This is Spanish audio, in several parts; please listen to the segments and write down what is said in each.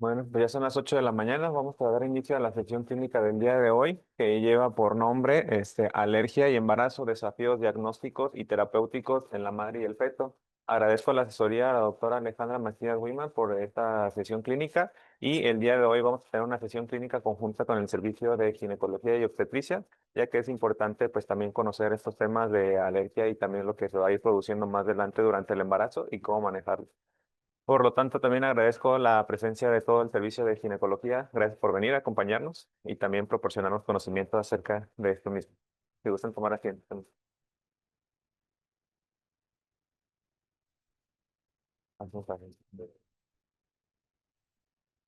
Bueno, pues ya son las 8 de la mañana. Vamos a dar inicio a la sección clínica del día de hoy, que lleva por nombre alergia y embarazo, desafíos diagnósticos y terapéuticos en la madre y el feto. Agradezco la asesoría a la doctora Alejandra Macías Wiman por esta sesión clínica y el día de hoy vamos a tener una sesión clínica conjunta con el servicio de ginecología y obstetricia, ya que es importante pues también conocer estos temas de alergia y también lo que se va a ir produciendo más adelante durante el embarazo y cómo manejarlo. Por lo tanto, también agradezco la presencia de todo el servicio de ginecología. Gracias por venir a acompañarnos y también proporcionarnos conocimiento acerca de esto mismo. Si gustan tomar asiento.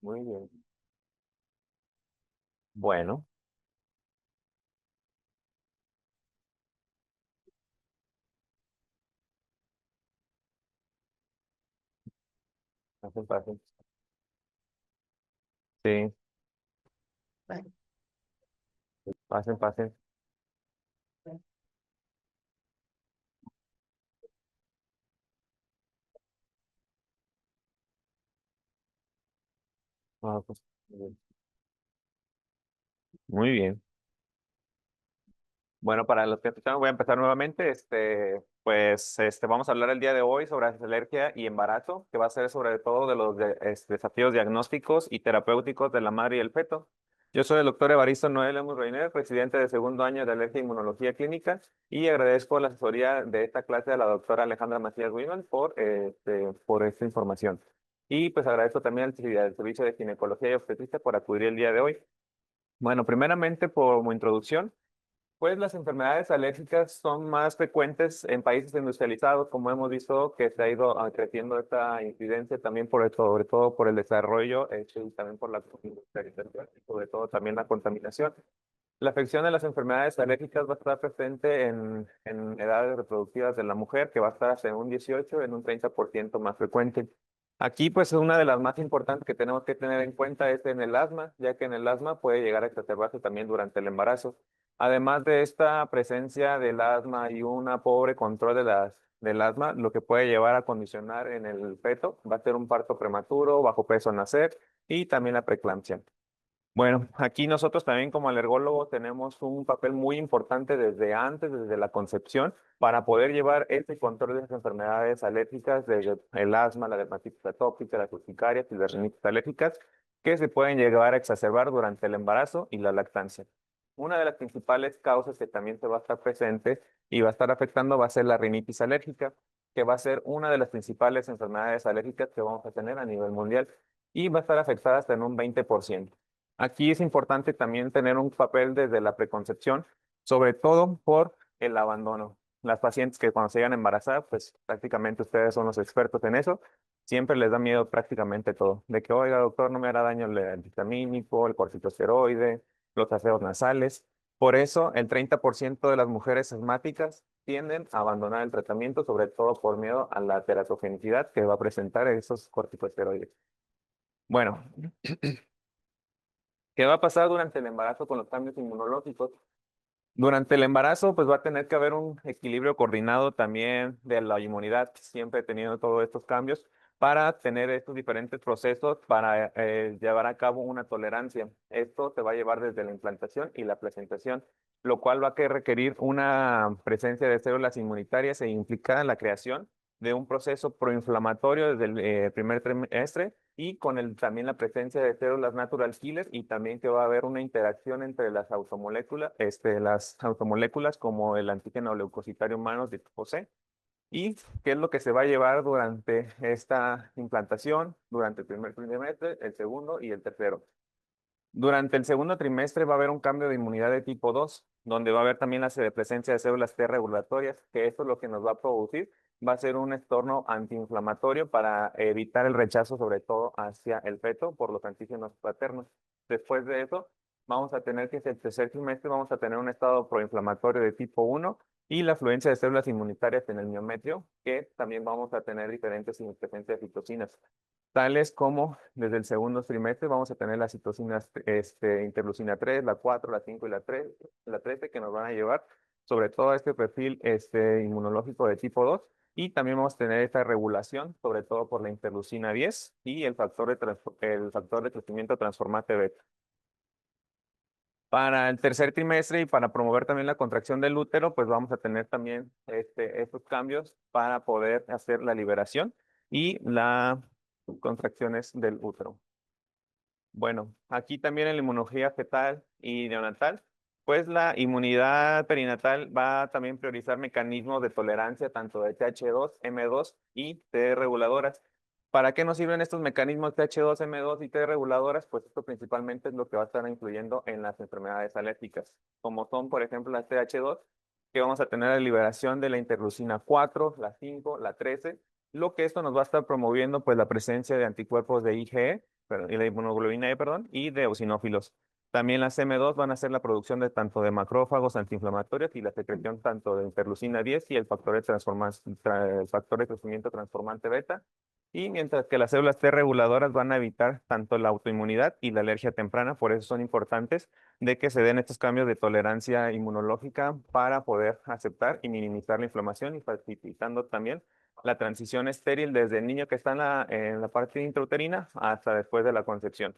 Muy bien. Bueno, pasen, pasen. Sí, pasen, pasen. Ah, pues, muy bien. Muy bien. Bueno, para los que empezaron, voy a empezar nuevamente. Vamos a hablar el día de hoy sobre alergia y embarazo, que va a ser sobre todo de los desafíos diagnósticos y terapéuticos de la madre y el feto. Yo soy el doctor Evaristo Noel Lemus Reiner, presidente de segundo año de Alergia e Inmunología Clínica, y agradezco la asesoría de esta clase a la doctora Alejandra Macías Wiman por esta información. Y pues agradezco también al servicio de ginecología y obstetricia por acudir el día de hoy. Bueno, primeramente, como introducción. Pues las enfermedades alérgicas son más frecuentes en países industrializados, como hemos visto que se ha ido creciendo esta incidencia también sobre todo por el desarrollo y también por la industrialización y sobre todo también la contaminación. La afección de las enfermedades alérgicas va a estar presente en edades reproductivas de la mujer, que va a estar hasta en un 18, en un 30% más frecuente. Aquí, pues, una de las más importantes que tenemos que tener en cuenta es en el asma, ya que en el asma puede llegar a exacerbarse también durante el embarazo. Además de esta presencia del asma y un pobre control del asma, lo que puede llevar a condicionar en el feto va a ser un parto prematuro, bajo peso al nacer y también la preeclampsia. Bueno, aquí nosotros también como alergólogos tenemos un papel muy importante desde antes, desde la concepción, para poder llevar este control de las enfermedades alérgicas, desde el asma, la dermatitis atópica, las urticarias y las rinitis alérgicas, que se pueden llegar a exacerbar durante el embarazo y la lactancia. Una de las principales causas que también se va a estar presente y va a estar afectando va a ser la rinitis alérgica, que va a ser una de las principales enfermedades alérgicas que vamos a tener a nivel mundial y va a estar afectada hasta en un 20%. Aquí es importante también tener un papel desde la preconcepción, sobre todo por el abandono. Las pacientes que cuando se llegan a embarazar, pues prácticamente ustedes son los expertos en eso, siempre les da miedo prácticamente todo. De que, oiga, doctor, no me hará daño el antihistamínico, el corticosteroide, los aseos nasales. Por eso, el 30% de las mujeres asmáticas tienden a abandonar el tratamiento, sobre todo por miedo a la teratogenicidad que va a presentar esos corticosteroides. Bueno, ¿qué va a pasar durante el embarazo con los cambios inmunológicos? Durante el embarazo, pues va a tener que haber un equilibrio coordinado también de la inmunidad, siempre teniendo todos estos cambios, para tener estos diferentes procesos para llevar a cabo una tolerancia. Esto se va a llevar desde la implantación y la placentación, lo cual va a requerir una presencia de células inmunitarias e implica la creación de un proceso proinflamatorio desde el primer trimestre y con también la presencia de células natural killer y también que va a haber una interacción entre las automoléculas como el antígeno leucocitario humano de tipo C. ¿Y qué es lo que se va a llevar durante esta implantación, durante el primer trimestre, el segundo y el tercero? Durante el segundo trimestre va a haber un cambio de inmunidad de tipo 2, donde va a haber también la presencia de células T regulatorias, que esto es lo que nos va a producir, va a ser un entorno antiinflamatorio para evitar el rechazo, sobre todo hacia el feto, por los antígenos paternos. Después de eso, vamos a tener que en el tercer trimestre vamos a tener un estado proinflamatorio de tipo 1 y la afluencia de células inmunitarias en el miometrio, que también vamos a tener diferentes presencia de citocinas tales como desde el segundo trimestre vamos a tener las citocinas interleucina 3, la 4, la 5 y la 13 que nos van a llevar sobre todo a este perfil inmunológico de tipo 2 Y también vamos a tener esta regulación, sobre todo por la interleucina 10 y el factor de crecimiento transformante beta. Para el tercer trimestre y para promover también la contracción del útero, pues vamos a tener también estos cambios para poder hacer la liberación y las contracciones del útero. Bueno, aquí también en la inmunología fetal y neonatal, pues la inmunidad perinatal va a también priorizar mecanismos de tolerancia tanto de TH2, M2 y T reguladoras. ¿Para qué nos sirven estos mecanismos TH2, M2 y T reguladoras? Pues esto principalmente es lo que va a estar influyendo en las enfermedades alérgicas, como son, por ejemplo, las TH2, que vamos a tener la liberación de la interleucina 4, la 5, la 13, lo que esto nos va a estar promoviendo pues la presencia de anticuerpos de IgE, y la inmunoglobulina E, perdón, y de eosinófilos. También las M2 van a ser la producción de tanto de macrófagos antiinflamatorios y la secreción tanto de interleucina 10 y el factor el factor de crecimiento transformante beta. Y mientras que las células T reguladoras van a evitar tanto la autoinmunidad y la alergia temprana, por eso son importantes de que se den estos cambios de tolerancia inmunológica para poder aceptar y minimizar la inflamación y facilitando también la transición estéril desde el niño que está en la parte intrauterina hasta después de la concepción.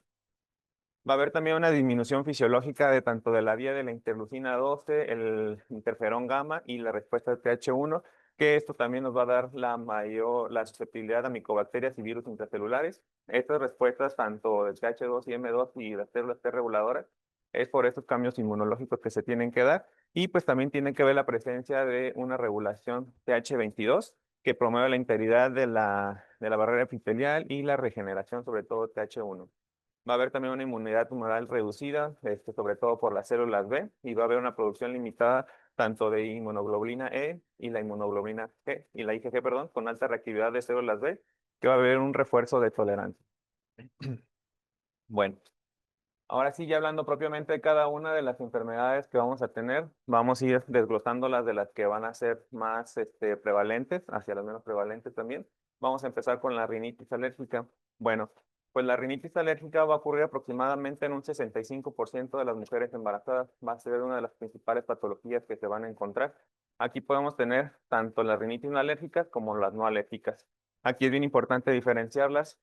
Va a haber también una disminución fisiológica de tanto de la vía de la interleucina 12, el interferón gamma y la respuesta de TH1, que esto también nos va a dar la susceptibilidad a micobacterias y virus intracelulares. Estas respuestas, tanto de TH2 y M2 y las células T reguladoras, es por estos cambios inmunológicos que se tienen que dar. Y pues también tiene que ver la presencia de una regulación TH22 que promueve la integridad de la barrera epitelial y la regeneración, sobre todo TH1. Va a haber también una inmunidad tumoral reducida, sobre todo por las células B, y va a haber una producción limitada tanto de inmunoglobulina E y la inmunoglobulina G, y la IgG, perdón, con alta reactividad de células B, que va a haber un refuerzo de tolerancia. Bueno, ahora sí, ya hablando propiamente de cada una de las enfermedades que vamos a tener, vamos a ir desglosándolas de las que van a ser más prevalentes hacia las menos prevalentes también. Vamos a empezar con la rinitis alérgica. Bueno, pues la rinitis alérgica va a ocurrir aproximadamente en un 65% de las mujeres embarazadas. Va a ser una de las principales patologías que se van a encontrar. Aquí podemos tener tanto las rinitis no alérgicas como las no alérgicas. Aquí es bien importante diferenciarlas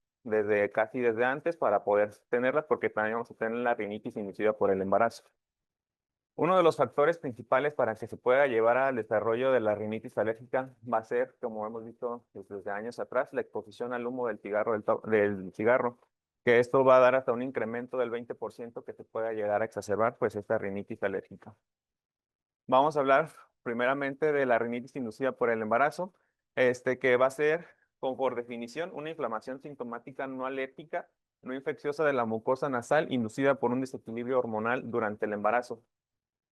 casi desde antes para poder tenerlas, porque también vamos a tener la rinitis inducida por el embarazo. Uno de los factores principales para que se pueda llevar al desarrollo de la rinitis alérgica va a ser, como hemos visto desde años atrás, la exposición al humo del cigarro, del cigarro, que esto va a dar hasta un incremento del 20% que se pueda llegar a exacerbar pues esta rinitis alérgica. Vamos a hablar primeramente de la rinitis inducida por el embarazo, que va a ser, como por definición, una inflamación sintomática no alérgica, no infecciosa de la mucosa nasal inducida por un desequilibrio hormonal durante el embarazo.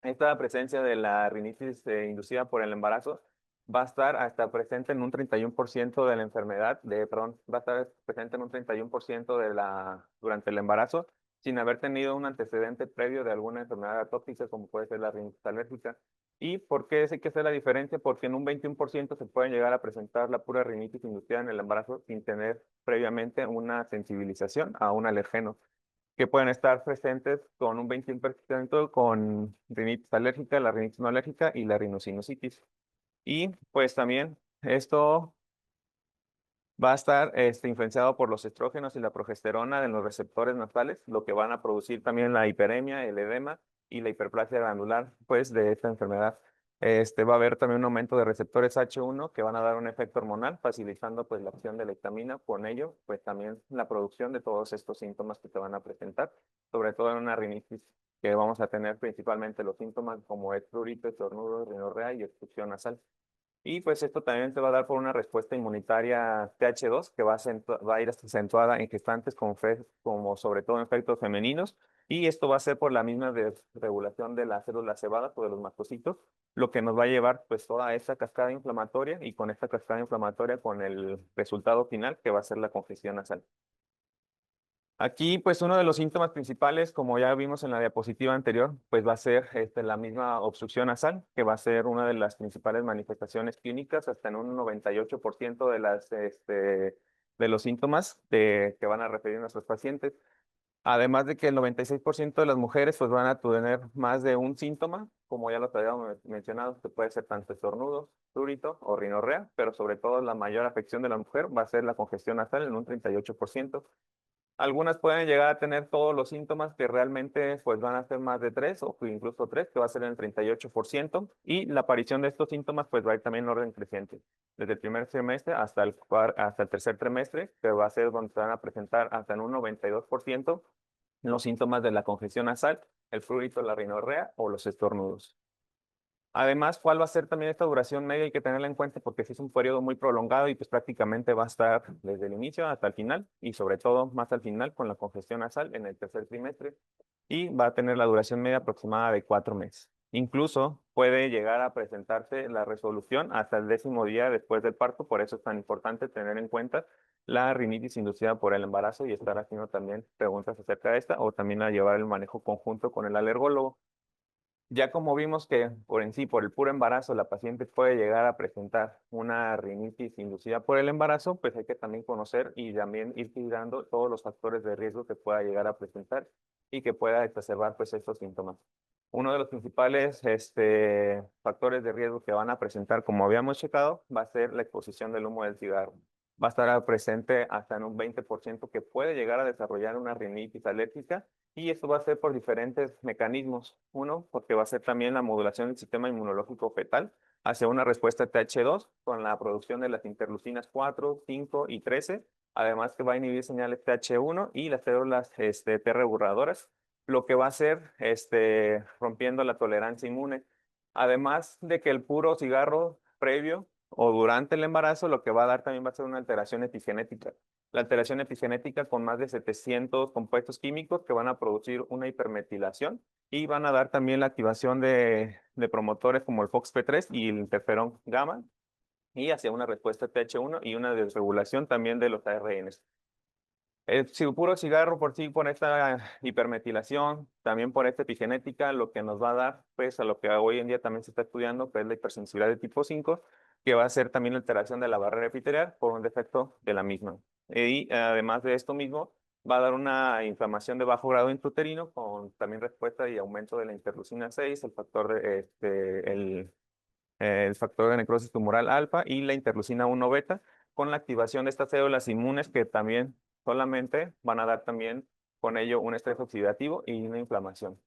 Esta presencia de la rinitis inducida por el embarazo va a estar hasta presente en un 31% de la enfermedad, perdón, va a estar presente en un 31% durante el embarazo, sin haber tenido un antecedente previo de alguna enfermedad atópica, como puede ser la rinitis alérgica. ¿Y por qué es que hacer la diferencia? Porque en un 21% se puede llegar a presentar la pura rinitis inducida en el embarazo sin tener previamente una sensibilización a un alergeno que pueden estar presentes con un 21% con rinitis alérgica, la rinitis no alérgica y la rinosinusitis. Y pues también esto va a estar influenciado por los estrógenos y la progesterona en los receptores nasales, lo que van a producir también la hiperemia, el edema y la hiperplasia granular, pues, de esta enfermedad. Va a haber también un aumento de receptores H1 que van a dar un efecto hormonal, facilitando pues la acción de la histamina, con ello, pues también la producción de todos estos síntomas que te van a presentar, sobre todo en una rinitis, que vamos a tener principalmente los síntomas como es prurito, estornudo, rinorrea y expulsión nasal. Y pues esto también se va a dar por una respuesta inmunitaria TH2 que va a ir acentuada en gestantes como sobre todo en fetos femeninos. Y esto va a ser por la misma desregulación de las células cebadas o de los mastocitos, lo que nos va a llevar pues toda esta cascada inflamatoria y con esta cascada inflamatoria con el resultado final que va a ser la congestión nasal. Aquí, pues uno de los síntomas principales, como ya vimos en la diapositiva anterior, pues va a ser la misma obstrucción nasal, que va a ser una de las principales manifestaciones clínicas, hasta en un 98% de los síntomas que van a referir nuestros pacientes. Además de que el 96% de las mujeres pues van a tener más de un síntoma, como ya lo habíamos mencionado, que puede ser tanto estornudo, prurito o rinorrea, pero sobre todo la mayor afección de la mujer va a ser la congestión nasal en un 38%. Algunas pueden llegar a tener todos los síntomas que realmente pues van a ser más de tres o incluso tres, que va a ser el 38%, y la aparición de estos síntomas pues va a ir también en orden creciente, desde el primer trimestre hasta el tercer trimestre, que va a ser donde se van a presentar hasta en un 92% los síntomas de la congestión nasal, el prurito, la rinorrea o los estornudos. Además, ¿cuál va a ser también esta duración media? Hay que tenerla en cuenta porque si es un periodo muy prolongado y pues prácticamente va a estar desde el inicio hasta el final y sobre todo más al final con la congestión nasal en el tercer trimestre y va a tener la duración media aproximada de 4 meses. Incluso puede llegar a presentarse la resolución hasta el 10.º día después del parto, por eso es tan importante tener en cuenta la rinitis inducida por el embarazo y estar haciendo también preguntas acerca de esta o también a llevar el manejo conjunto con el alergólogo. Ya como vimos que por en sí, por el puro embarazo, la paciente puede llegar a presentar una rinitis inducida por el embarazo, pues hay que también conocer y también ir cuidando todos los factores de riesgo que pueda llegar a presentar y que pueda exacerbar pues estos síntomas. Uno de los principales factores de riesgo que van a presentar, como habíamos checado, va a ser la exposición del humo del cigarro. Va a estar presente hasta en un 20% que puede llegar a desarrollar una rinitis alérgica y esto va a ser por diferentes mecanismos. Uno, porque va a ser también la modulación del sistema inmunológico fetal hacia una respuesta TH2 con la producción de las interleucinas 4, 5 y 13. Además que va a inhibir señales TH1 y las células T reguladoras, lo que va a ser rompiendo la tolerancia inmune. Además de que el puro cigarro previo o durante el embarazo, lo que va a dar también va a ser una alteración epigenética. La alteración epigenética con más de 700 compuestos químicos que van a producir una hipermetilación y van a dar también la activación de promotores como el FOXP3 y el interferón gamma y hacia una respuesta TH1 y una desregulación también de los ARNs. El puro cigarro por sí, por esta hipermetilación, también por esta epigenética, lo que nos va a dar, pues a lo que hoy en día también se está estudiando, que es la hipersensibilidad de tipo 5, que va a ser también la alteración de la barrera epitelial por un defecto de la misma. Y además de esto mismo, va a dar una inflamación de bajo grado intrauterino con también respuesta y aumento de la interleucina 6, el factor el factor de necrosis tumoral alfa y la interleucina 1 beta, con la activación de estas células inmunes que también solamente van a dar también con ello un estrés oxidativo y una inflamación.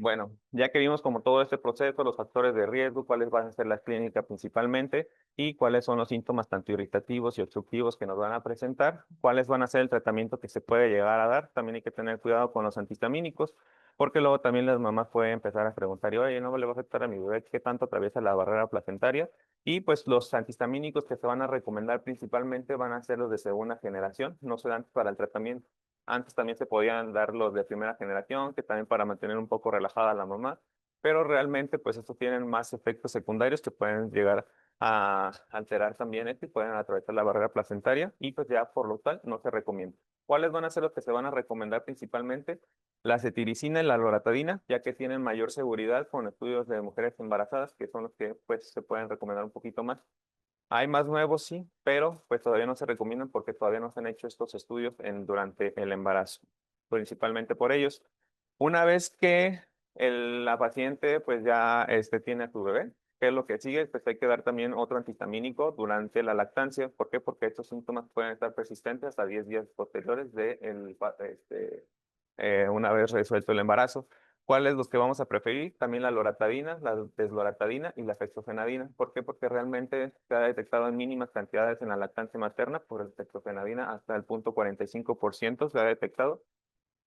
Bueno, ya que vimos como todo este proceso, los factores de riesgo, cuáles van a ser las clínicas principalmente y cuáles son los síntomas tanto irritativos y obstructivos que nos van a presentar, cuáles van a ser el tratamiento que se puede llegar a dar, también hay que tener cuidado con los antihistamínicos, porque luego también las mamás pueden empezar a preguntar, y, oye, ¿no le va a afectar a mi bebé? ¿Qué tanto atraviesa la barrera placentaria? Y pues los antihistamínicos que se van a recomendar principalmente van a ser los de segunda generación, no se dan para el tratamiento. Antes también se podían dar los de primera generación, que también para mantener un poco relajada a la mamá, pero realmente pues estos tienen más efectos secundarios que pueden llegar a alterar también esto y pueden atravesar la barrera placentaria y pues ya por lo tal no se recomienda. ¿Cuáles van a ser los que se van a recomendar principalmente? La cetiricina y la loratadina, ya que tienen mayor seguridad con estudios de mujeres embarazadas, que son los que pues se pueden recomendar un poquito más. Hay más nuevos, sí, pero pues todavía no se recomiendan porque todavía no se han hecho estos estudios durante el embarazo, principalmente por ellos. Una vez que la paciente pues ya tiene a su bebé, ¿qué es lo que sigue? Pues hay que dar también otro antihistamínico durante la lactancia. ¿Por qué? Porque estos síntomas pueden estar persistentes hasta 10 días posteriores una vez resuelto el embarazo. ¿Cuáles los que vamos a preferir? También la loratadina, la desloratadina y la fexofenadina. ¿Por qué? Porque realmente se ha detectado en mínimas cantidades en la lactancia materna por el fexofenadina hasta el 0.45% se ha detectado.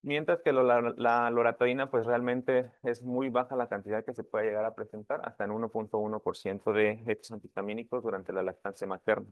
Mientras que la loratadina, pues realmente es muy baja la cantidad que se puede llegar a presentar, hasta en 1.1% de estos antihistamínicos durante la lactancia materna.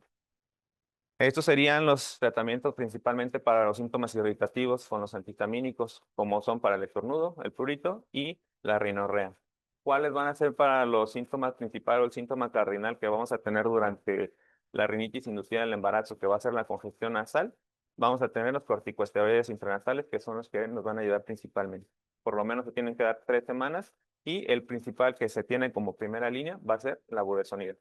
Estos serían los tratamientos principalmente para los síntomas irritativos con los antihistamínicos, como son para el estornudo, el prurito y la rinorrea. ¿Cuáles van a ser para los síntomas principales o el síntoma cardinal que vamos a tener durante la rinitis inducida en el embarazo, que va a ser la congestión nasal? Vamos a tener los corticosteroides intranasales, que son los que nos van a ayudar principalmente. Por lo menos se tienen que dar 3 semanas y el principal que se tiene como primera línea va a ser la budesonida.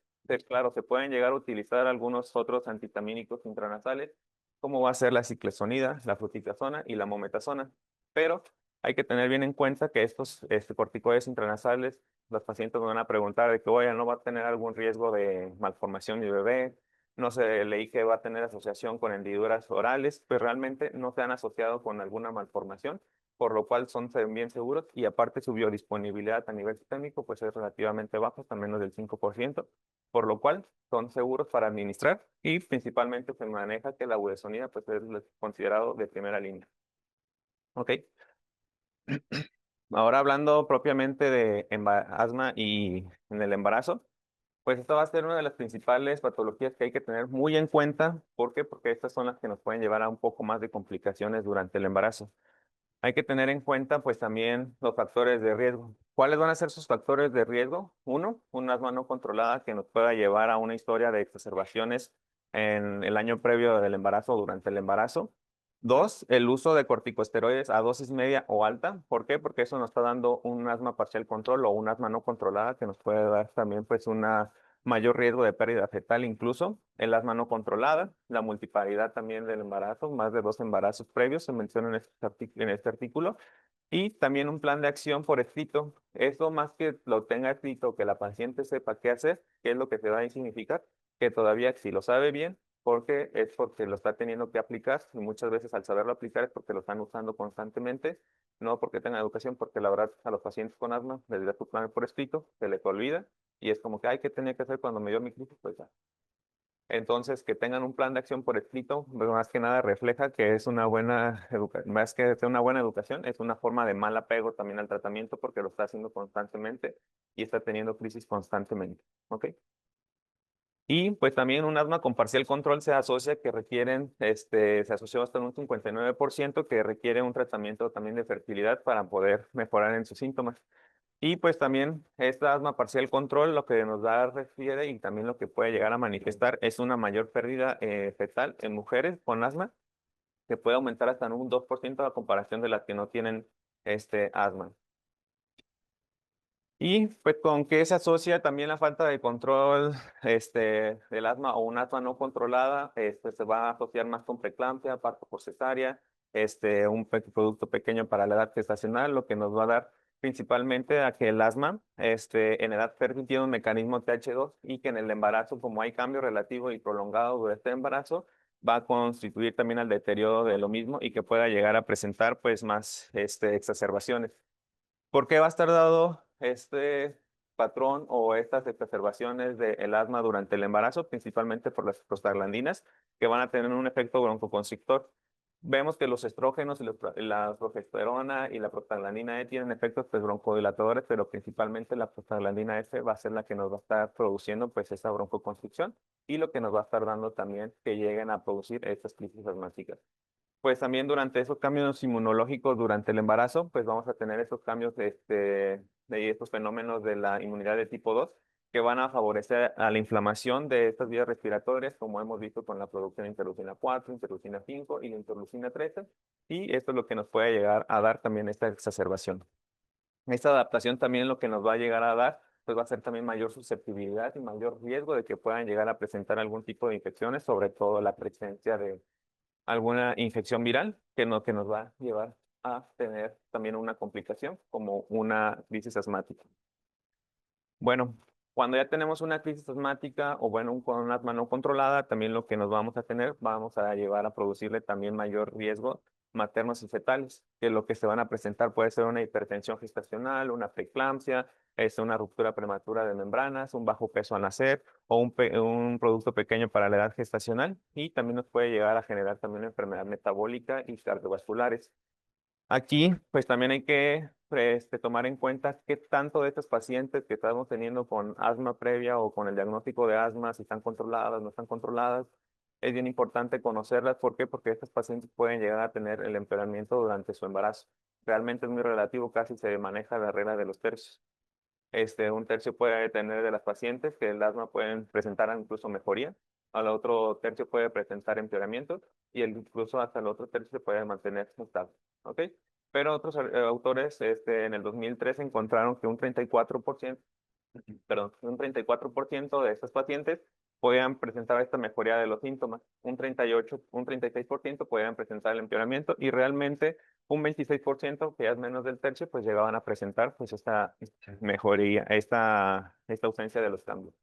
Claro, se pueden llegar a utilizar algunos otros antihistamínicos intranasales, como va a ser la ciclesonida, la fluticasona y la mometasona. Pero hay que tener bien en cuenta que estos corticoides intranasales, los pacientes me van a preguntar de que, oye, ¿no va a tener algún riesgo de malformación de bebé? No sé, leí que va a tener asociación con hendiduras orales, pues realmente no se han asociado con alguna malformación, por lo cual son bien seguros y aparte su biodisponibilidad a nivel sistémico pues es relativamente baja, hasta menos del 5%, por lo cual son seguros para administrar y principalmente se maneja que la budesonida pues es considerado de primera línea. ¿Ok? Ahora hablando propiamente de asma y en el embarazo, pues esta va a ser una de las principales patologías que hay que tener muy en cuenta. ¿Por qué? Porque estas son las que nos pueden llevar a un poco más de complicaciones durante el embarazo. Hay que tener en cuenta pues también los factores de riesgo. ¿Cuáles van a ser sus factores de riesgo? Uno, un asma no controlada que nos pueda llevar a una historia de exacerbaciones en el año previo del embarazo o durante el embarazo. Dos, el uso de corticosteroides a dosis media o alta. ¿Por qué? Porque eso nos está dando un asma parcial control o un asma no controlada que nos puede dar también pues una mayor riesgo de pérdida fetal incluso. El asma no controlada, la multiparidad también del embarazo, más de 2 embarazos previos se menciona en este artículo. Y también un plan de acción por escrito. Esto más que lo tenga escrito, que la paciente sepa qué hacer, qué es lo que se va a significar, que todavía si lo sabe bien, porque es porque lo está teniendo que aplicar y muchas veces al saberlo aplicar es porque lo están usando constantemente, no porque tengan educación, porque la verdad a los pacientes con asma les da su plan por escrito, se les olvida y es como que, ay, ¿qué tenía que hacer cuando me dio mi crisis? Pues ya. Entonces, que tengan un plan de acción por escrito, pues, más que nada refleja que es una buena educación, más que ser una buena educación, es una forma de mal apego también al tratamiento porque lo está haciendo constantemente y está teniendo crisis constantemente. ¿Ok? Y pues también un asma con parcial control se asocia que requieren, se asoció hasta un 59% que requiere un tratamiento también de fertilidad para poder mejorar en sus síntomas. Y pues también esta asma parcial control lo que nos da refiere y también lo que puede llegar a manifestar es una mayor pérdida fetal en mujeres con asma, que puede aumentar hasta en un 2% a comparación de las que no tienen asma. Y pues con qué se asocia también la falta de control del asma o un asma no controlada, se va a asociar más con preeclampsia, parto por cesárea, un producto pequeño para la edad gestacional, lo que nos va a dar principalmente a que el asma en edad fértil tiene un mecanismo TH2 y que en el embarazo, como hay cambio relativo y prolongado durante este embarazo, va a constituir también al deterioro de lo mismo y que pueda llegar a presentar pues más exacerbaciones. ¿Por qué va a estar dado este patrón o estas exacerbaciones del asma durante el embarazo? Principalmente por las prostaglandinas, que van a tener un efecto broncoconstrictor. Vemos que los estrógenos, la progesterona y la prostaglandina E tienen efectos pues, broncodilatadores, pero principalmente la prostaglandina F va a ser la que nos va a estar produciendo pues, esa broncoconstricción y lo que nos va a estar dando también que lleguen a producir estas crisis asmáticas. Pues también durante esos cambios inmunológicos durante el embarazo, pues vamos a tener esos cambios de estos fenómenos de la inmunidad de tipo 2 que van a favorecer a la inflamación de estas vías respiratorias, como hemos visto con la producción de interleucina 4, interleucina 5 y la interleucina 13, y esto es lo que nos puede llegar a dar también esta exacerbación. Esta adaptación también lo que nos va a llegar a dar, pues va a ser también mayor susceptibilidad y mayor riesgo de que puedan llegar a presentar algún tipo de infecciones, sobre todo la presencia de alguna infección viral que nos va a llevar a tener también una complicación como una crisis asmática. Bueno, cuando ya tenemos una crisis asmática o bueno, con un asma no controlada, también lo que nos vamos a tener, vamos a llevar a producirle también mayor riesgo maternos y fetales, que lo que se van a presentar puede ser una hipertensión gestacional, una preeclampsia, una ruptura prematura de membranas, un bajo peso al nacer o un producto pequeño para la edad gestacional y también nos puede llegar a generar también una enfermedad metabólica y cardiovasculares. Aquí, pues también hay que tomar en cuenta qué tanto de estos pacientes que estamos teniendo con asma previa o con el diagnóstico de asma, si están controladas, no están controladas. Es bien importante conocerlas. ¿Por qué? Porque estos pacientes pueden llegar a tener el empeoramiento durante su embarazo. Realmente es muy relativo, casi se maneja la regla de los tercios. Un tercio puede tener de las pacientes que el asma pueden presentar incluso mejoría, al otro tercio puede presentar empeoramiento y incluso hasta el otro tercio se puede mantener estable. ¿Ok? Pero otros autores en el 2003 encontraron que un 34%, perdón, un 34% de estos pacientes podían presentar esta mejoría de los síntomas. Un 38, un 36% podían presentar el empeoramiento y realmente un 26%, que ya es menos del tercio, pues llegaban a presentar pues esta mejoría, esta ausencia de los cambios.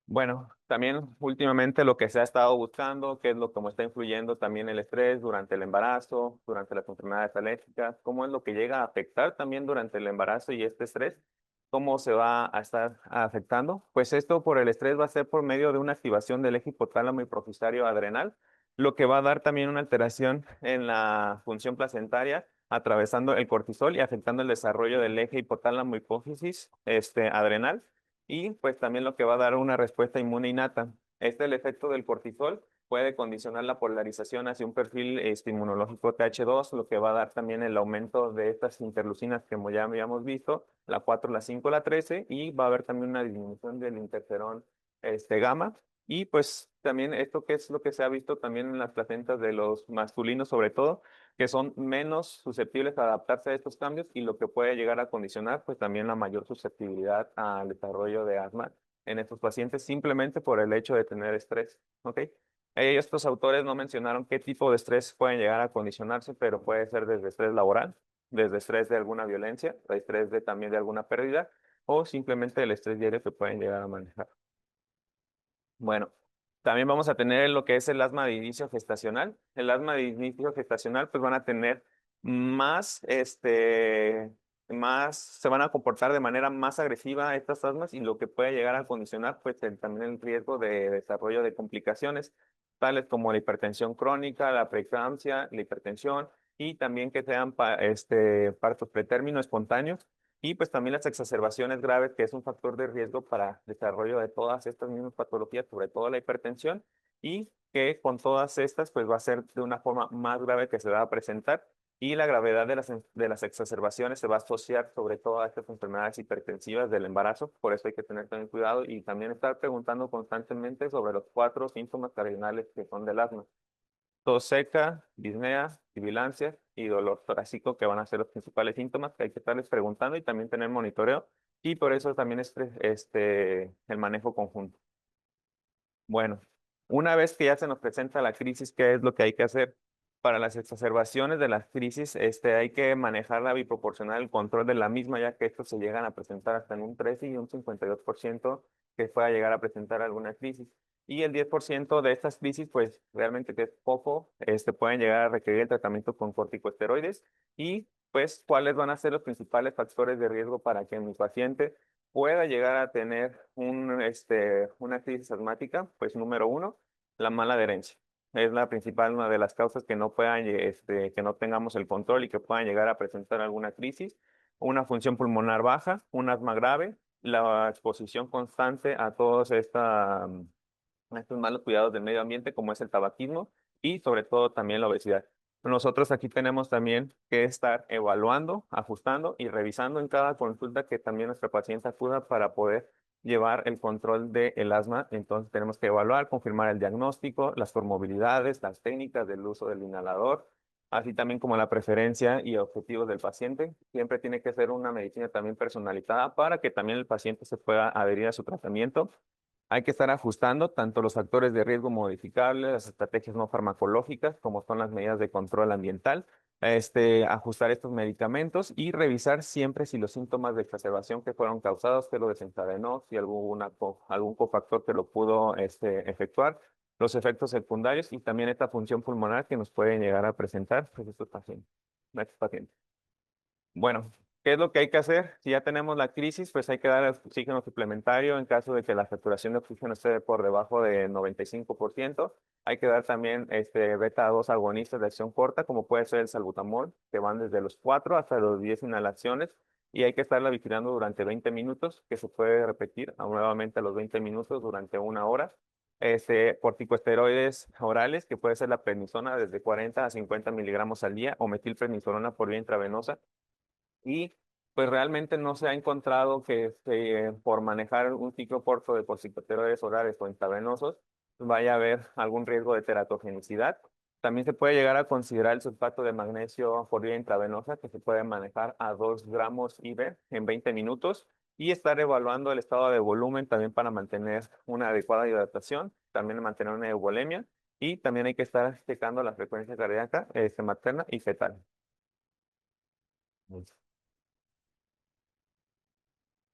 Bueno, también últimamente lo que se ha estado buscando, qué es lo como está influyendo también el estrés durante el embarazo, durante las enfermedades alérgicas, cómo es lo que llega a afectar también durante el embarazo y este estrés, cómo se va a estar afectando. Pues esto por el estrés va a ser por medio de una activación del eje hipotálamo y profisario adrenal, lo que va a dar también una alteración en la función placentaria, atravesando el cortisol y afectando el desarrollo del eje hipotálamo hipófisis adrenal y pues también lo que va a dar una respuesta inmune innata. El efecto del cortisol puede condicionar la polarización hacia un perfil inmunológico TH2, lo que va a dar también el aumento de estas interleucinas que como ya habíamos visto, la 4, la 5, la 13, y va a haber también una disminución del interferón gamma. Y pues también esto que es lo que se ha visto también en las placentas de los masculinos sobre todo, que son menos susceptibles a adaptarse a estos cambios y lo que puede llegar a condicionar pues también la mayor susceptibilidad al desarrollo de asma en estos pacientes simplemente por el hecho de tener estrés, ¿ok? Estos autores no mencionaron qué tipo de estrés pueden llegar a condicionarse, pero puede ser desde estrés laboral, desde estrés de alguna violencia, de estrés de también de alguna pérdida o simplemente el estrés diario que pueden llegar a manejar. Bueno, también vamos a tener lo que es el asma de inicio gestacional. El asma de inicio gestacional, pues van a tener más, se van a comportar de manera más agresiva estas asmas y lo que puede llegar a condicionar, pues también el riesgo de desarrollo de complicaciones, tales como la hipertensión crónica, la preeclampsia, la hipertensión y también que sean partos pretérmino espontáneos y pues también las exacerbaciones graves, que es un factor de riesgo para desarrollo de todas estas mismas patologías, sobre todo la hipertensión, y que con todas estas pues va a ser de una forma más grave que se va a presentar y la gravedad de las exacerbaciones se va a asociar sobre todo a estas enfermedades hipertensivas del embarazo, por eso hay que tener también cuidado y también estar preguntando constantemente sobre los 4 síntomas cardinales que son del asma. Tos seca, disnea, sibilancia y dolor torácico, que van a ser los principales síntomas que hay que estarles preguntando y también tener monitoreo. Y por eso también el manejo conjunto. Bueno, una vez que ya se nos presenta la crisis, ¿qué es lo que hay que hacer? Para las exacerbaciones de las crisis, hay que manejarla biproporcional el control de la misma, ya que estos se llegan a presentar hasta en un 13 y un 52% que pueda llegar a presentar alguna crisis. Y el 10% de estas crisis, pues realmente que es poco, pueden llegar a requerir el tratamiento con corticosteroides. Y pues, ¿cuáles van a ser los principales factores de riesgo para que mi paciente pueda llegar a tener una crisis asmática? Pues número uno, la mala adherencia. Es la principal, una de las causas que no puedan, que no tengamos el control y que puedan llegar a presentar alguna crisis. Una función pulmonar baja, un asma grave, la exposición constante a todos estos malos cuidados del medio ambiente, como es el tabaquismo y sobre todo también la obesidad. Nosotros aquí tenemos también que estar evaluando, ajustando y revisando en cada consulta que también nuestra paciente acuda para poder llevar el control del asma. Entonces tenemos que evaluar, confirmar el diagnóstico, las comorbilidades, las técnicas del uso del inhalador, así también como la preferencia y objetivos del paciente. Siempre tiene que ser una medicina también personalizada para que también el paciente se pueda adherir a su tratamiento. Hay que estar ajustando tanto los factores de riesgo modificables, las estrategias no farmacológicas, como son las medidas de control ambiental, ajustar estos medicamentos y revisar siempre si los síntomas de exacerbación que fueron causados, que lo desencadenó, si algún cofactor que lo pudo efectuar, los efectos secundarios y también esta función pulmonar que nos pueden llegar a presentar pues, estos pacientes. Bueno, ¿qué es lo que hay que hacer? Si ya tenemos la crisis, pues hay que dar oxígeno suplementario en caso de que la saturación de oxígeno esté por debajo de 95%. Hay que dar también beta 2 agonistas de acción corta, como puede ser el salbutamol, que van desde los 4 hasta los 10 inhalaciones. Y hay que estarla vigilando durante 20 minutos, que se puede repetir nuevamente a los 20 minutos durante una hora. Corticosteroides orales, que puede ser la prednisona desde 40 a 50 miligramos al día, o metilprednisolona por vía intravenosa y pues realmente no se ha encontrado que por manejar un ciclo corto de corticosteroides orales o intravenosos vaya a haber algún riesgo de teratogenicidad. También se puede llegar a considerar el sulfato de magnesio por vía intravenosa, que se puede manejar a 2 gramos IV en 20 minutos. y estar evaluando el estado de volumen también para mantener una adecuada hidratación, también mantener una euvolemia y también hay que estar checando la frecuencia cardíaca materna y fetal.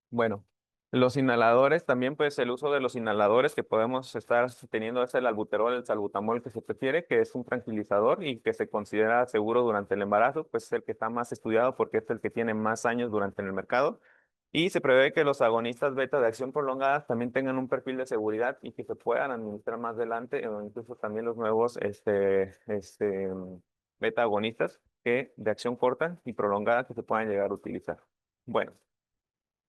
Bueno, los inhaladores también, pues el uso de los inhaladores que podemos estar teniendo es el albuterol, el salbutamol que se prefiere, que es un tranquilizador y que se considera seguro durante el embarazo, pues es el que está más estudiado porque es el que tiene más años durante el mercado. Y se prevé que los agonistas beta de acción prolongada también tengan un perfil de seguridad y que se puedan administrar más adelante, o incluso también los nuevos beta agonistas que de acción corta y prolongada que se puedan llegar a utilizar. Bueno.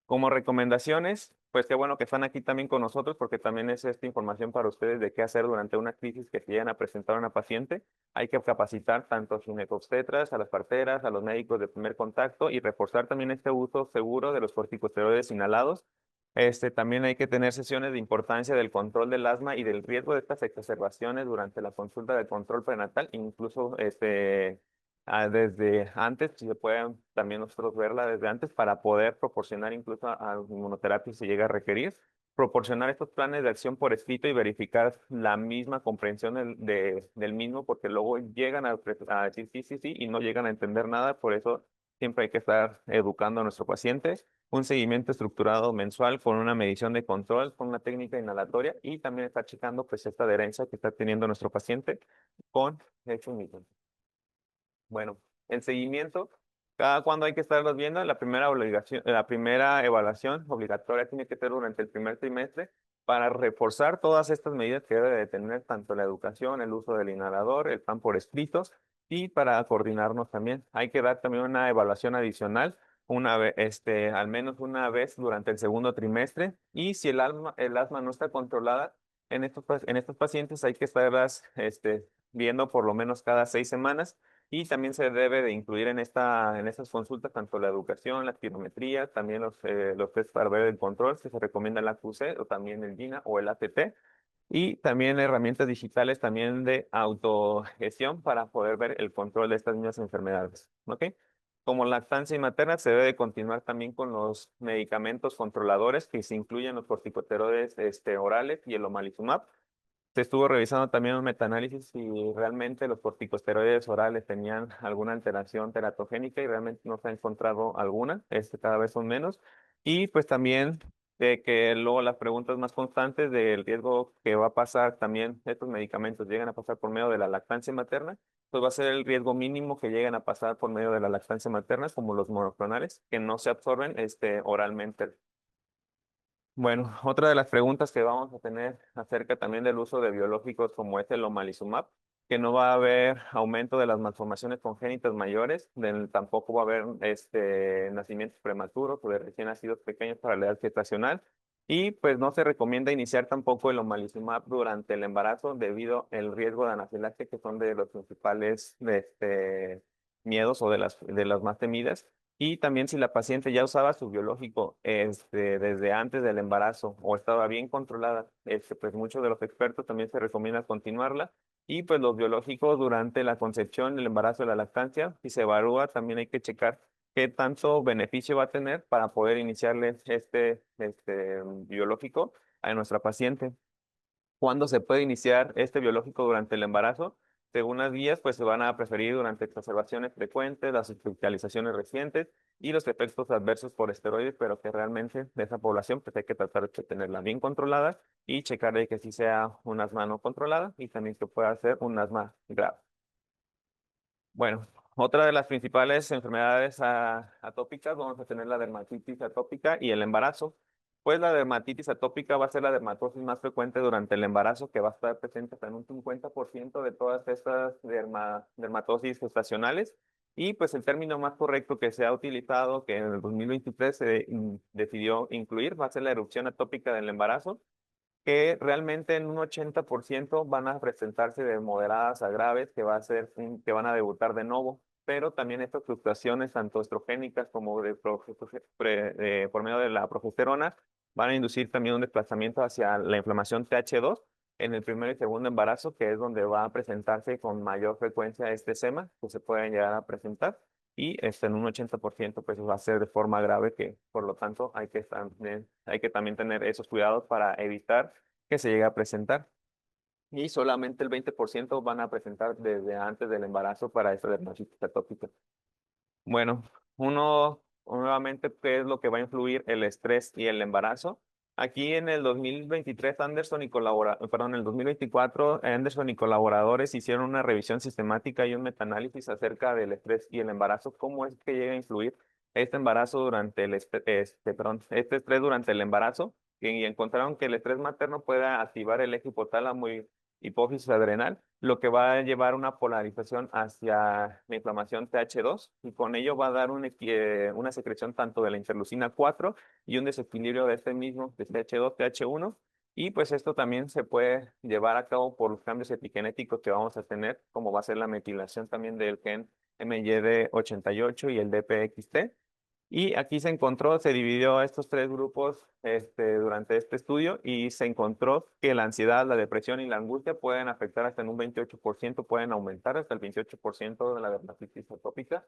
Como recomendaciones, pues qué bueno que están aquí también con nosotros porque también es esta información para ustedes de qué hacer durante una crisis que se llegan a presentar a una paciente. Hay que capacitar tanto a ginecobstetras, a las parteras, a los médicos de primer contacto y reforzar también este uso seguro de los corticosteroides inhalados. También hay que tener sesiones de importancia del control del asma y del riesgo de estas exacerbaciones durante la consulta de control prenatal, incluso desde antes, si se pueden también nosotros verla desde antes para poder proporcionar incluso a inmunoterapia si llega a requerir, proporcionar estos planes de acción por escrito y verificar la misma comprensión del mismo, porque luego llegan a decir sí, sí, sí y no llegan a entender nada, por eso siempre hay que estar educando a nuestro paciente, un seguimiento estructurado mensual con una medición de control, con una técnica inhalatoria y también estar checando pues esta adherencia que está teniendo nuestro paciente con el mismo. Bueno, el seguimiento, cada cuando hay que estarlos viendo, la primera obligación, la primera evaluación obligatoria tiene que ser durante el primer trimestre para reforzar todas estas medidas que debe de tener tanto la educación, el uso del inhalador, el plan por escritos y para coordinarnos también. Hay que dar también una evaluación adicional una vez, al menos una vez durante el segundo trimestre y si el asma no está controlada, en estos pacientes hay que estarlas viendo por lo menos cada 6 semanas y también se debe de incluir en estas consultas tanto la educación, la espirometría, también los test para ver el control, que se recomienda la QC o también el GINA o el ATT, y también herramientas digitales también de autogestión para poder ver el control de estas mismas enfermedades. ¿Ok? Como lactancia materna, se debe de continuar también con los medicamentos controladores que se incluyen los corticosteroides orales y el omalizumab. Se estuvo revisando también un metaanálisis si realmente los corticosteroides orales tenían alguna alteración teratogénica y realmente no se ha encontrado alguna, cada vez son menos. Y pues también de que luego las preguntas más constantes del riesgo que va a pasar también estos medicamentos llegan a pasar por medio de la lactancia materna, pues va a ser el riesgo mínimo que lleguen a pasar por medio de la lactancia materna, como los monoclonales, que no se absorben oralmente. Bueno, otra de las preguntas que vamos a tener acerca también del uso de biológicos como es el omalizumab, que no va a haber aumento de las malformaciones congénitas mayores, tampoco va a haber nacimientos prematuros o de recién nacidos pequeños para la edad gestacional, y pues no se recomienda iniciar tampoco el omalizumab durante el embarazo debido al riesgo de anafilaxia, que son de los principales miedos o de las más temidas. Y también si la paciente ya usaba su biológico desde antes del embarazo o estaba bien controlada, pues muchos de los expertos también se recomienda continuarla. Y pues los biológicos durante la concepción, el embarazo y la lactancia, si se evalúa, también hay que checar qué tanto beneficio va a tener para poder iniciarle este biológico a nuestra paciente. ¿Cuándo se puede iniciar este biológico durante el embarazo? Según las guías, pues se van a preferir durante exacerbaciones frecuentes, las hospitalizaciones recientes y los efectos adversos por esteroides, pero que realmente de esa población pues hay que tratar de tenerla bien controlada y checar de que sí sea un asma no controlada y también que pueda ser un asma grave. Bueno, otra de las principales enfermedades atópicas, vamos a tener la dermatitis atópica y el embarazo. Pues la dermatitis atópica va a ser la dermatosis más frecuente durante el embarazo, que va a estar presente hasta en un 50% de todas estas dermatosis gestacionales. Y pues el término más correcto que se ha utilizado, que en el 2023 se decidió incluir, va a ser la erupción atópica del embarazo, que realmente en un 80% van a presentarse de moderadas a graves, que van a debutar de nuevo, pero también estas fluctuaciones, tanto estrogénicas como por medio de la progesterona, van a inducir también un desplazamiento hacia la inflamación TH2 en el primer y segundo embarazo, que es donde va a presentarse con mayor frecuencia este SEMA, que se pueden llegar a presentar. y en un 80% pues va a ser de forma grave, que por lo tanto hay que también tener esos cuidados para evitar que se llegue a presentar. Y solamente el 20% van a presentar desde antes del embarazo para esta dermatitis atópica. Bueno, nuevamente, ¿qué es lo que va a influir el estrés y el embarazo? Aquí en el 2023, en el 2024, Anderson y colaboradores hicieron una revisión sistemática y un metaanálisis acerca del estrés y el embarazo, cómo es que llega a influir este embarazo durante este estrés durante el embarazo, y encontraron que el estrés materno puede activar el eje hipotálamo y hipófisis adrenal, lo que va a llevar una polarización hacia la inflamación TH2, y con ello va a dar una secreción tanto de la interleucina 4 y un desequilibrio de este mismo, de TH2, TH1, y pues esto también se puede llevar a cabo por los cambios epigenéticos que vamos a tener, como va a ser la metilación también del gen MYD88 y el DPXT. Y aquí se dividió estos tres grupos durante este estudio, y se encontró que la ansiedad, la depresión y la angustia pueden afectar hasta en un 28%, pueden aumentar hasta el 28% de la dermatitis atópica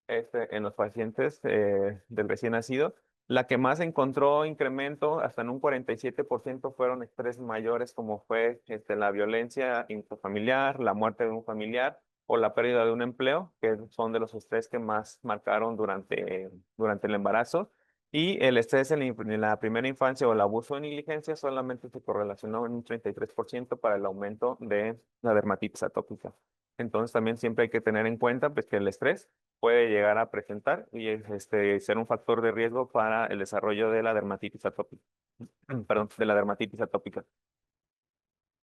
en los pacientes del recién nacido. La que más encontró incremento hasta en un 47% fueron estrés mayores, como fue la violencia intrafamiliar, la muerte de un familiar o la pérdida de un empleo, que son de los estrés que más marcaron durante el embarazo. Y el estrés en la primera infancia o el abuso de negligencia solamente se correlacionó en un 33% para el aumento de la dermatitis atópica. Entonces también siempre hay que tener en cuenta pues, que el estrés puede llegar a presentar y ser un factor de riesgo para el desarrollo de la dermatitis atópica. Perdón, de la dermatitis atópica.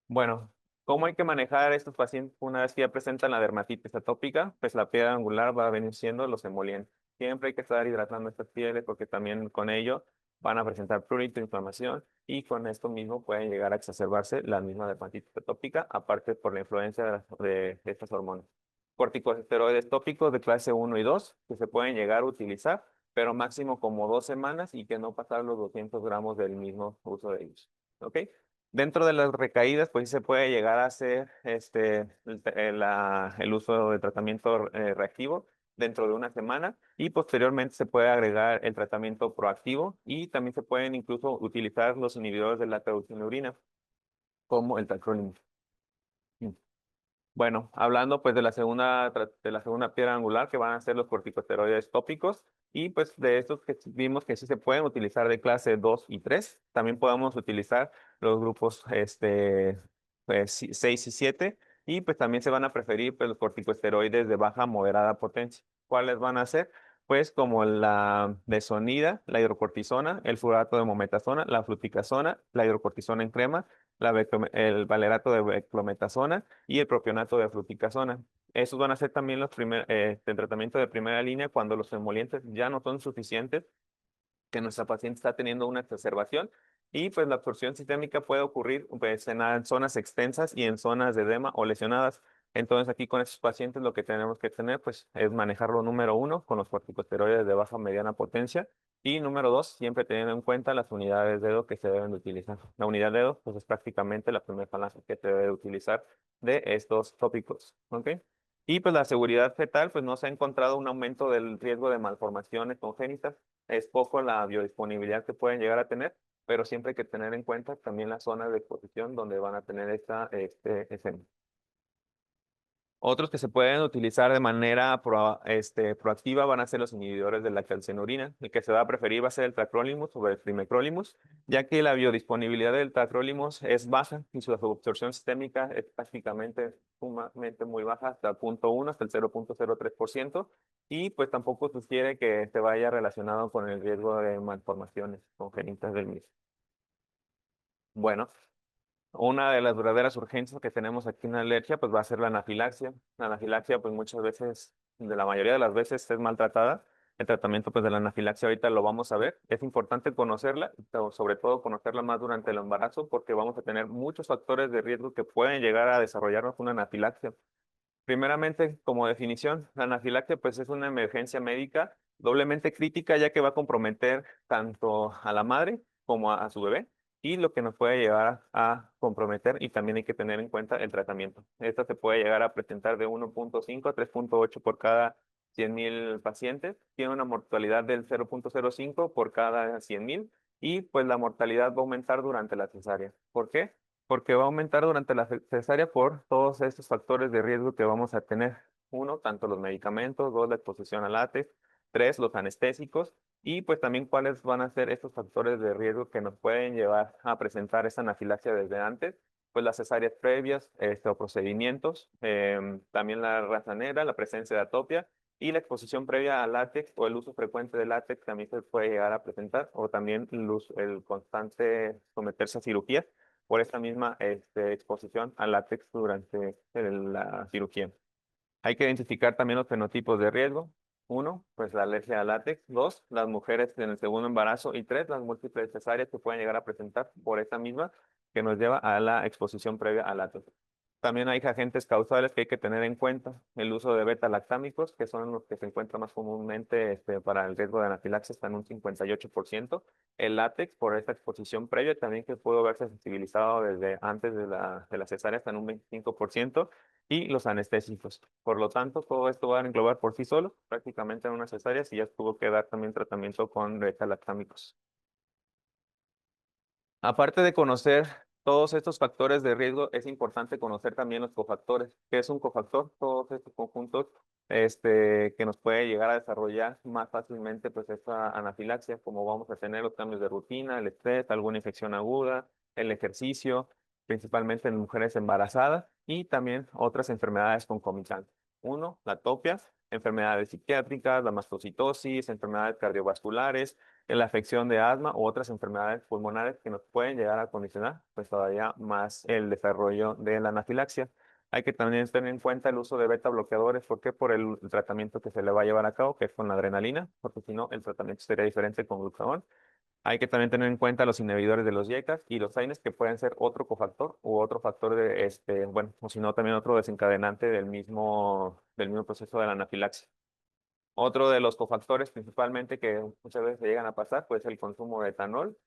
Bueno, ¿cómo hay que manejar a estos pacientes una vez que ya presentan la dermatitis atópica? Pues la piedra angular va a venir siendo los emolientes. Siempre hay que estar hidratando estas pieles, porque también con ello van a presentar prurito, inflamación, y con esto mismo pueden llegar a exacerbarse la misma dermatitis atópica, aparte por la influencia de estas hormonas. Corticosteroides tópicos de clase 1 y 2 que se pueden llegar a utilizar, pero máximo como 2 semanas, y que no pasar los 200 gramos del mismo uso de ellos. ¿Ok? Dentro de las recaídas, pues sí se puede llegar a hacer el uso de tratamiento reactivo dentro de una semana, y posteriormente se puede agregar el tratamiento proactivo, y también se pueden incluso utilizar los inhibidores de la urina como el tacrolimus. Bueno, hablando pues de la segunda piedra angular, que van a ser los corticosteroides tópicos, y pues de estos que vimos que sí se pueden utilizar de clase 2 y 3, también podemos utilizar los grupos 6 y 7, y pues también se van a preferir pues, los corticosteroides de baja a moderada potencia. ¿Cuáles van a ser? Pues como la desonida, la hidrocortisona, el fluorato de mometasona, la fluticasona, la hidrocortisona en crema, el valerato de beclometasona y el propionato de fluticasona. Esos van a ser también el tratamiento de primera línea cuando los emolientes ya no son suficientes, que nuestra paciente está teniendo una exacerbación, y pues la absorción sistémica puede ocurrir pues, en zonas extensas y en zonas de edema o lesionadas. Entonces aquí con estos pacientes lo que tenemos que tener pues es manejarlo número uno con los corticosteroides de baja o mediana potencia, y número dos siempre teniendo en cuenta las unidades de dedo que se deben de utilizar. La unidad de dedo pues es prácticamente la primera falange que se debe de utilizar de estos tópicos. ¿Ok? Y pues la seguridad fetal, pues no se ha encontrado un aumento del riesgo de malformaciones congénitas. Es poco la biodisponibilidad que pueden llegar a tener, pero siempre hay que tener en cuenta también las zonas de exposición donde van a tener este escena. Otros que se pueden utilizar de manera proactiva van a ser los inhibidores de la calcinurina. El que se va a preferir va a ser el tacrolimus sobre el trimecrolimus, ya que la biodisponibilidad del tacrolimus es baja y su absorción sistémica es prácticamente sumamente muy baja, hasta el 0.1, hasta el 0.03%, y pues tampoco sugiere que se vaya relacionado con el riesgo de malformaciones congénitas del mismo. Bueno, una de las verdaderas urgencias que tenemos aquí en la alergia, pues va a ser la anafilaxia. La anafilaxia, pues muchas veces, de la mayoría de las veces, es maltratada. El tratamiento, pues, de la anafilaxia ahorita lo vamos a ver. Es importante conocerla, pero sobre todo conocerla más durante el embarazo, porque vamos a tener muchos factores de riesgo que pueden llegar a desarrollarnos una anafilaxia. Primeramente, como definición, la anafilaxia, pues, es una emergencia médica doblemente crítica, ya que va a comprometer tanto a la madre como a su bebé, y lo que nos puede llegar a comprometer, y también hay que tener en cuenta el tratamiento. Esta se puede llegar a presentar de 1.5 a 3.8 por cada 100,000 pacientes, tiene una mortalidad del 0,05 por cada 100,000 y pues la mortalidad va a aumentar durante la cesárea. ¿Por qué? Porque va a aumentar durante la cesárea por todos estos factores de riesgo que vamos a tener. Uno, tanto los medicamentos, dos, la exposición al látex, tres, los anestésicos y pues también cuáles van a ser estos factores de riesgo que nos pueden llevar a presentar esa anafilaxia desde antes, pues las cesáreas previas, o procedimientos, también la raza negra, la presencia de atopia y la exposición previa al látex o el uso frecuente del látex también se puede llegar a presentar, o también el constante someterse a cirugía por esta misma exposición al látex durante la cirugía. Hay que identificar también los fenotipos de riesgo. Uno, pues la alergia al látex. Dos, las mujeres en el segundo embarazo. Y tres, las múltiples cesáreas que pueden llegar a presentar por esta misma que nos lleva a la exposición previa al látex. También hay agentes causales que hay que tener en cuenta. El uso de beta-lactámicos, que son los que se encuentran más comúnmente para el riesgo de anafilaxia, está en un 58%. El látex, por esta exposición previa, también que pudo haberse sensibilizado desde antes de la cesárea, está en un 25%. Y los anestésicos. Por lo tanto, todo esto va a englobar por sí solo, prácticamente en una cesárea, si ya tuvo que dar también tratamiento con beta-lactámicos. Aparte de conocer todos estos factores de riesgo, es importante conocer también los cofactores. ¿Qué es un cofactor? Todos estos conjuntos que nos puede llegar a desarrollar más fácilmente pues esta anafilaxia, como vamos a tener los cambios de rutina, el estrés, alguna infección aguda, el ejercicio, principalmente en mujeres embarazadas y también otras enfermedades concomitantes. Uno, la atopia, enfermedades psiquiátricas, la mastocitosis, enfermedades cardiovasculares, en la afección de asma u otras enfermedades pulmonares que nos pueden llegar a condicionar pues todavía más el desarrollo de la anafilaxia. Hay que también tener en cuenta el uso de beta bloqueadores, porque por el tratamiento que se le va a llevar a cabo, que es con la adrenalina, porque si no, el tratamiento sería diferente con glucagón. Hay que también tener en cuenta los inhibidores de los YECAS y los AINES, que pueden ser otro cofactor u otro factor de, bueno, o si no, también otro desencadenante del mismo proceso de la anafilaxia. Otro de los cofactores principalmente que muchas veces se llegan a pasar, pues el consumo de etanol,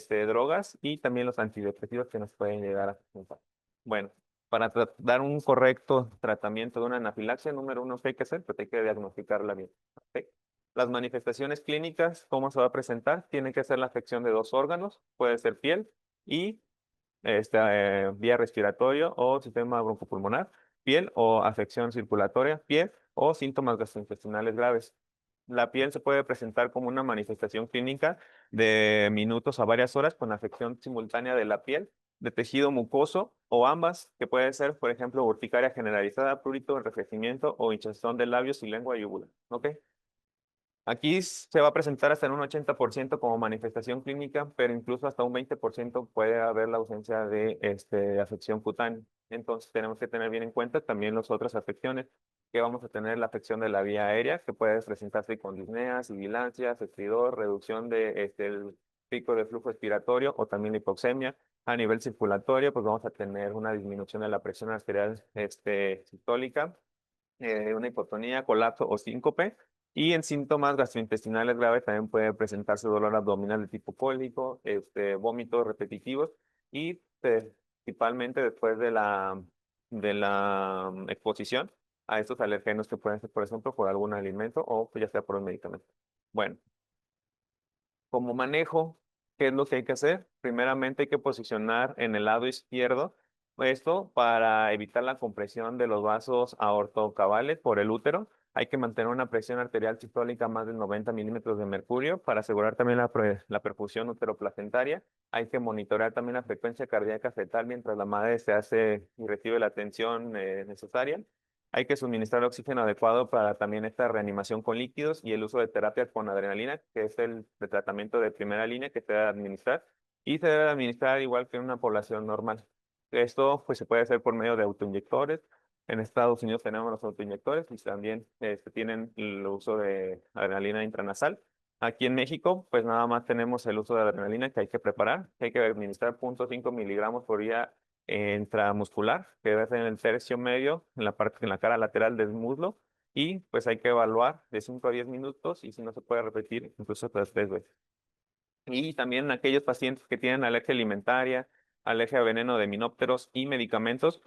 drogas y también los antidepresivos que nos pueden llegar a presentar. Bueno, para dar un correcto tratamiento de una anafilaxia, número uno que hay que hacer, pues hay que diagnosticarla bien. ¿Ok? Las manifestaciones clínicas, ¿cómo se va a presentar? Tiene que ser la afección de dos órganos, puede ser piel y vía respiratoria o sistema broncopulmonar, piel o afección circulatoria, piel o síntomas gastrointestinales graves. La piel se puede presentar como una manifestación clínica de minutos a varias horas con afección simultánea de la piel, de tejido mucoso o ambas, que puede ser, por ejemplo, urticaria generalizada, prurito, enrojecimiento o hinchazón de labios y lengua y úvula. ¿Ok? Aquí se va a presentar hasta en un 80% como manifestación clínica, pero incluso hasta un 20% puede haber la ausencia de afección cutánea. Entonces tenemos que tener bien en cuenta también las otras afecciones, que vamos a tener la afección de la vía aérea, que puede presentarse con disnea, sibilancias, estridor, reducción del pico de flujo expiratorio o también la hipoxemia. A nivel circulatorio, pues vamos a tener una disminución de la presión arterial sistólica, una hipotonía, colapso o síncope. Y en síntomas gastrointestinales graves también puede presentarse dolor abdominal de tipo cólico, vómitos repetitivos y principalmente después de la exposición a estos alergenos que pueden ser, por ejemplo, por algún alimento o pues, ya sea por un medicamento. Bueno, como manejo, ¿qué es lo que hay que hacer? Primeramente hay que posicionar en el lado izquierdo esto para evitar la compresión de los vasos aortocavales por el útero. Hay que mantener una presión arterial sistólica más de 90 milímetros de mercurio para asegurar también la perfusión uteroplacentaria. Hay que monitorear también la frecuencia cardíaca fetal mientras la madre se hace y recibe la atención necesaria. Hay que suministrar oxígeno adecuado para también esta reanimación con líquidos y el uso de terapia con adrenalina, que es el de tratamiento de primera línea que se debe administrar y se debe administrar igual que en una población normal. Esto pues se puede hacer por medio de autoinyectores. En Estados Unidos tenemos los autoinyectores y también tienen el uso de adrenalina intranasal. Aquí en México, pues nada más tenemos el uso de adrenalina que hay que preparar, que hay que administrar 0,5 miligramos por día intramuscular, que debe ser en el tercio medio, en la cara lateral del muslo, y pues hay que evaluar de 5 a 10 minutos y si no se puede repetir, incluso hasta 3 veces. Y también aquellos pacientes que tienen alergia alimentaria, alergia a veneno de minópteros y medicamentos,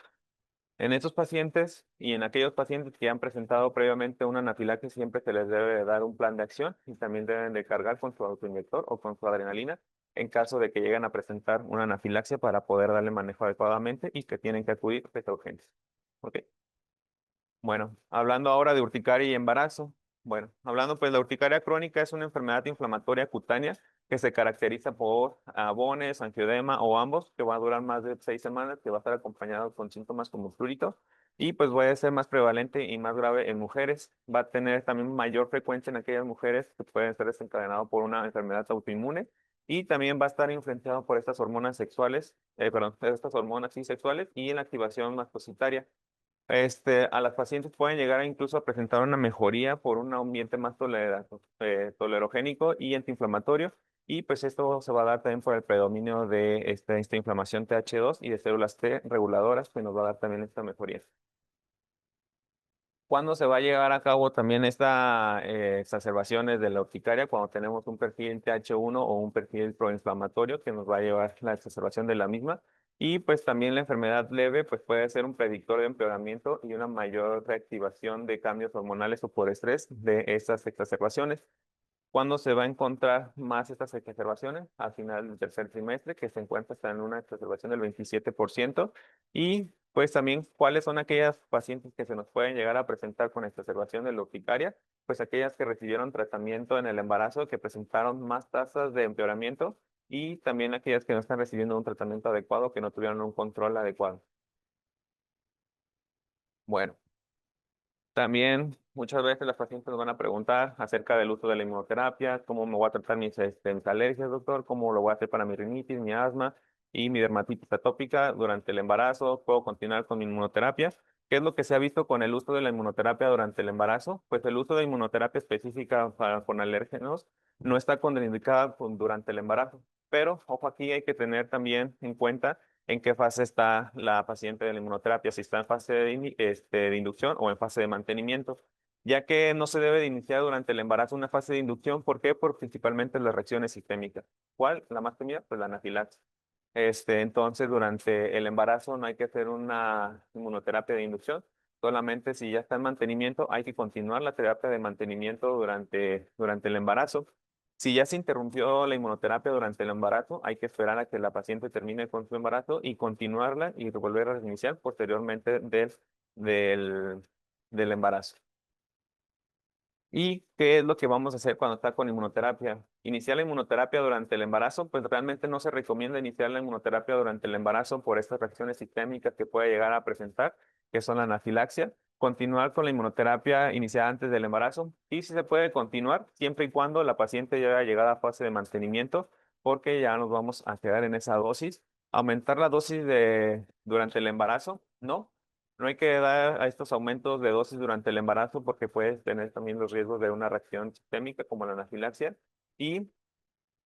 En estos pacientes y en aquellos pacientes que han presentado previamente una anafilaxis, siempre se les debe de dar un plan de acción y también deben de cargar con su autoinyector o con su adrenalina en caso de que lleguen a presentar una anafilaxia para poder darle manejo adecuadamente y que tienen que acudir a urgencias. ¿Ok? Bueno, hablando ahora de urticaria y embarazo. Bueno, hablando pues la urticaria crónica es una enfermedad inflamatoria cutánea que se caracteriza por abones, angioedema o ambos, que va a durar más de 6 semanas, que va a estar acompañado con síntomas como prurito y pues puede ser más prevalente y más grave en mujeres. Va a tener también mayor frecuencia en aquellas mujeres que pueden ser desencadenadas por una enfermedad autoinmune y también va a estar influenciado por estas hormonas sexuales, perdón, estas hormonas sí sexuales y en la activación mastocitaria. A las pacientes pueden llegar incluso a presentar una mejoría por un ambiente más tolerogénico y antiinflamatorio. Y pues esto se va a dar también por el predominio de esta inflamación TH2 y de células T reguladoras, que nos va a dar también esta mejoría. ¿Cuándo se va a llevar a cabo también esta exacerbaciones de la urticaria? Cuando tenemos un perfil TH1 o un perfil proinflamatorio que nos va a llevar la exacerbación de la misma. Y pues también la enfermedad leve pues puede ser un predictor de empeoramiento y una mayor reactivación de cambios hormonales o por estrés de estas exacerbaciones. ¿Cuándo se va a encontrar más estas exacerbaciones? Al final del tercer trimestre, que se encuentra hasta en una exacerbación del 27%. Y pues también, ¿cuáles son aquellas pacientes que se nos pueden llegar a presentar con exacerbación de la urticaria? Pues aquellas que recibieron tratamiento en el embarazo, que presentaron más tasas de empeoramiento, y también aquellas que no están recibiendo un tratamiento adecuado, que no tuvieron un control adecuado. Bueno. También muchas veces las pacientes nos van a preguntar acerca del uso de la inmunoterapia, cómo me voy a tratar mis alergias, doctor, cómo lo voy a hacer para mi rinitis, mi asma y mi dermatitis atópica durante el embarazo, puedo continuar con mi inmunoterapia. ¿Qué es lo que se ha visto con el uso de la inmunoterapia durante el embarazo? Pues el uso de inmunoterapia específica con alérgenos no está contraindicada durante el embarazo, pero ojo, aquí hay que tener también en cuenta en qué fase está la paciente de la inmunoterapia, si está en fase de inducción o en fase de mantenimiento, ya que no se debe de iniciar durante el embarazo una fase de inducción. ¿Por qué? Por principalmente las reacciones sistémicas. ¿Cuál? La más temida, pues la anafilaxis. Entonces, durante el embarazo no hay que hacer una inmunoterapia de inducción, solamente si ya está en mantenimiento, hay que continuar la terapia de mantenimiento durante el embarazo. Si ya se interrumpió la inmunoterapia durante el embarazo, hay que esperar a que la paciente termine con su embarazo y continuarla y volver a reiniciar posteriormente del, del embarazo. ¿Y qué es lo que vamos a hacer cuando está con inmunoterapia? Iniciar la inmunoterapia durante el embarazo, pues realmente no se recomienda iniciar la inmunoterapia durante el embarazo por estas reacciones sistémicas que puede llegar a presentar, que son la anafilaxia. Continuar con la inmunoterapia iniciada antes del embarazo y si se puede continuar siempre y cuando la paciente ya haya llegado a fase de mantenimiento, porque ya nos vamos a quedar en esa dosis. Aumentar la dosis durante el embarazo, no. No hay que dar a estos aumentos de dosis durante el embarazo porque puedes tener también los riesgos de una reacción sistémica como la anafilaxia. Y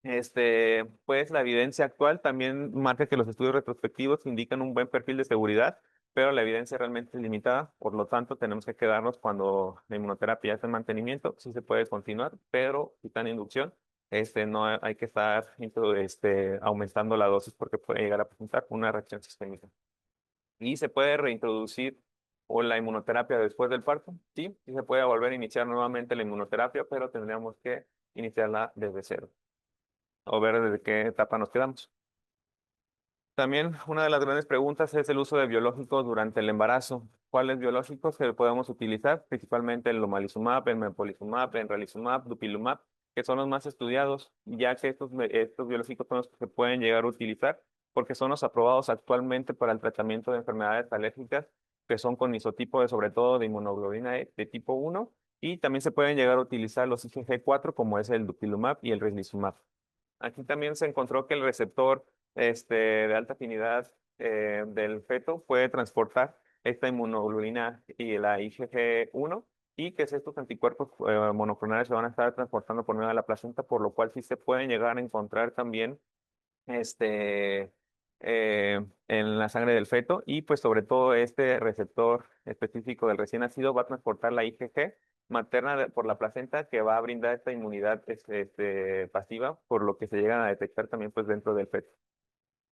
pues la evidencia actual también marca que los estudios retrospectivos indican un buen perfil de seguridad, pero la evidencia realmente es limitada. Por lo tanto, tenemos que quedarnos cuando la inmunoterapia ya está en mantenimiento. Sí se puede continuar, pero si está en inducción, no hay que estar aumentando la dosis porque puede llegar a presentar una reacción sistémica. ¿Y se puede reintroducir o la inmunoterapia después del parto? Sí, sí se puede volver a iniciar nuevamente la inmunoterapia, pero tendríamos que iniciarla desde cero o ver desde qué etapa nos quedamos. También una de las grandes preguntas es el uso de biológicos durante el embarazo. ¿Cuáles biológicos que podemos utilizar? Principalmente el omalizumab, el mepolizumab, el enralizumab, dupilumab, que son los más estudiados, ya que estos biológicos son los que se pueden llegar a utilizar porque son los aprobados actualmente para el tratamiento de enfermedades alérgicas, que son con isotipo de sobre todo de inmunoglobulina E de tipo 1, y también se pueden llegar a utilizar los IgG4 como es el dupilumab y el rislizumab. Aquí también se encontró que el receptor de alta afinidad del feto puede transportar esta inmunoglobulina y la IgG1 y que estos anticuerpos monoclonales se van a estar transportando por medio de la placenta, por lo cual sí se pueden llegar a encontrar también en la sangre del feto y pues sobre todo este receptor específico del recién nacido va a transportar la IgG materna por la placenta que va a brindar esta inmunidad pasiva, por lo que se llegan a detectar también pues dentro del feto.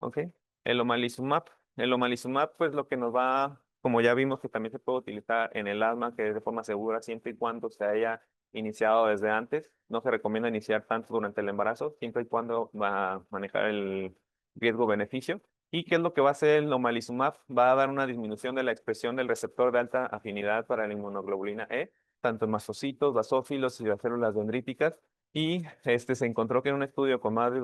¿Ok? El omalizumab. El omalizumab pues lo que nos va como ya vimos que también se puede utilizar en el asma, que es de forma segura siempre y cuando se haya iniciado desde antes. No se recomienda iniciar tanto durante el embarazo, siempre y cuando va a manejar el riesgo-beneficio. ¿Y qué es lo que va a hacer el omalizumab? Va a dar una disminución de la expresión del receptor de alta afinidad para la inmunoglobulina E, tanto en mastocitos, basófilos y las células dendríticas. Y se encontró que en un estudio con más de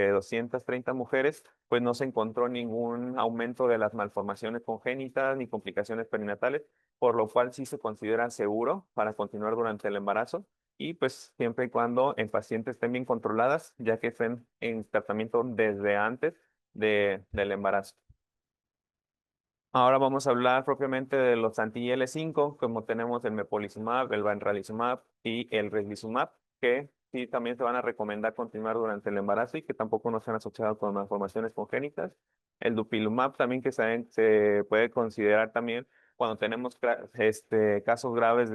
230 mujeres, pues no se encontró ningún aumento de las malformaciones congénitas ni complicaciones perinatales, por lo cual sí se considera seguro para continuar durante el embarazo y pues siempre y cuando en pacientes estén bien controladas, ya que estén en tratamiento desde antes del embarazo. Ahora vamos a hablar propiamente de los anti-IL-5, como tenemos el mepolizumab, el benralizumab y el reslizumab, que sí también se van a recomendar continuar durante el embarazo y que tampoco no sean asociados con malformaciones congénitas. El dupilumab también que se puede considerar también cuando tenemos casos graves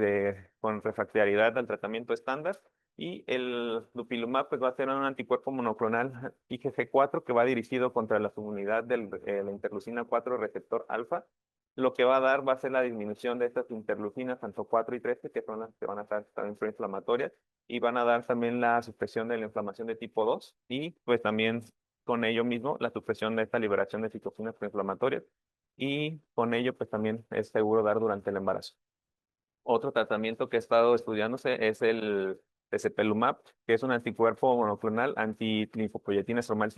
con refractariedad al tratamiento estándar. Y el dupilumab pues, va a ser un anticuerpo monoclonal IgG4 que va dirigido contra la subunidad de la interleucina 4 receptor alfa. Lo que va a dar va a ser la disminución de estas interleucinas, tanto 4 y 13, que son las que van a estar también proinflamatorias, y van a dar también la supresión de la inflamación de tipo 2 y pues también con ello mismo la supresión de esta liberación de citocinas proinflamatorias y con ello pues también es seguro dar durante el embarazo. Otro tratamiento que he estado estudiándose es el tezepelumab, que es un anticuerpo monoclonal anti-linfopoyetina estromal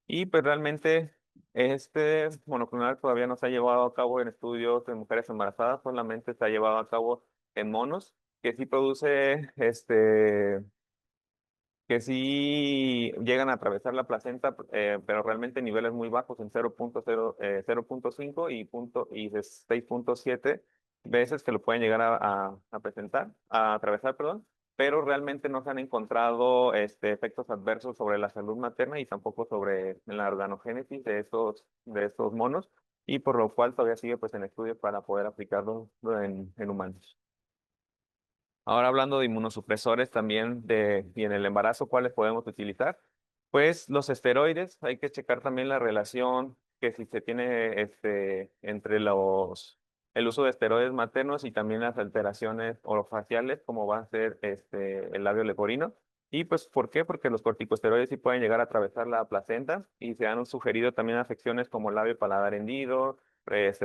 y pues realmente este monoclonal todavía no se ha llevado a cabo en estudios en mujeres embarazadas, solamente se ha llevado a cabo en monos, que sí produce que sí llegan a atravesar la placenta, pero realmente niveles muy bajos en 0.5 y 6.7 veces que lo pueden llegar a atravesar, perdón, pero realmente no se han encontrado efectos adversos sobre la salud materna y tampoco sobre la organogénesis de estos monos, y por lo cual todavía sigue pues en estudio para poder aplicarlo en humanos. Ahora hablando de inmunosupresores también y en el embarazo, ¿cuáles podemos utilizar? Pues los esteroides, hay que checar también la relación que si se tiene entre el uso de esteroides maternos y también las alteraciones orofaciales, como va a ser el labio leporino. Y pues, ¿por qué? Porque los corticosteroides sí pueden llegar a atravesar la placenta y se han sugerido también afecciones como labio paladar hendido,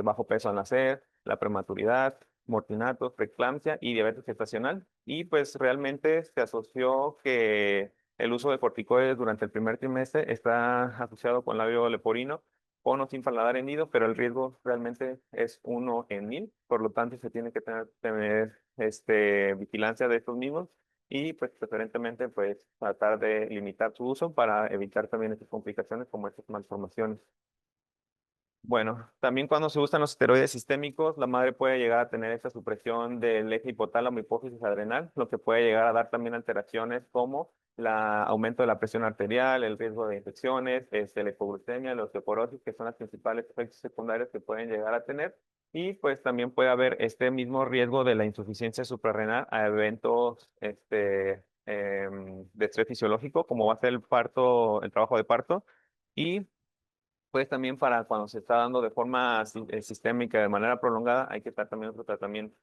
bajo peso al nacer, la prematuridad, mortinatos, preeclampsia y diabetes gestacional. Y pues realmente se asoció que el uso de corticoides durante el primer trimestre está asociado con labio leporino con o sin paladar hendido, pero el riesgo realmente es 1 en 1000. Por lo tanto, se tiene que tener vigilancia de estos mismos y pues preferentemente pues tratar de limitar su uso para evitar también estas complicaciones como estas malformaciones. Bueno, también cuando se usan los esteroides sistémicos, la madre puede llegar a tener esta supresión del eje hipotálamo hipófisis adrenal, lo que puede llegar a dar también alteraciones como el aumento de la presión arterial, el riesgo de infecciones, la hipoglucemia, la osteoporosis, que son los principales efectos secundarios que pueden llegar a tener. Y pues también puede haber este mismo riesgo de la insuficiencia suprarrenal a eventos de estrés fisiológico, como va a ser el parto, el trabajo de parto. Y pues también para cuando se está dando de forma sistémica, de manera prolongada, hay que estar también otro tratamiento.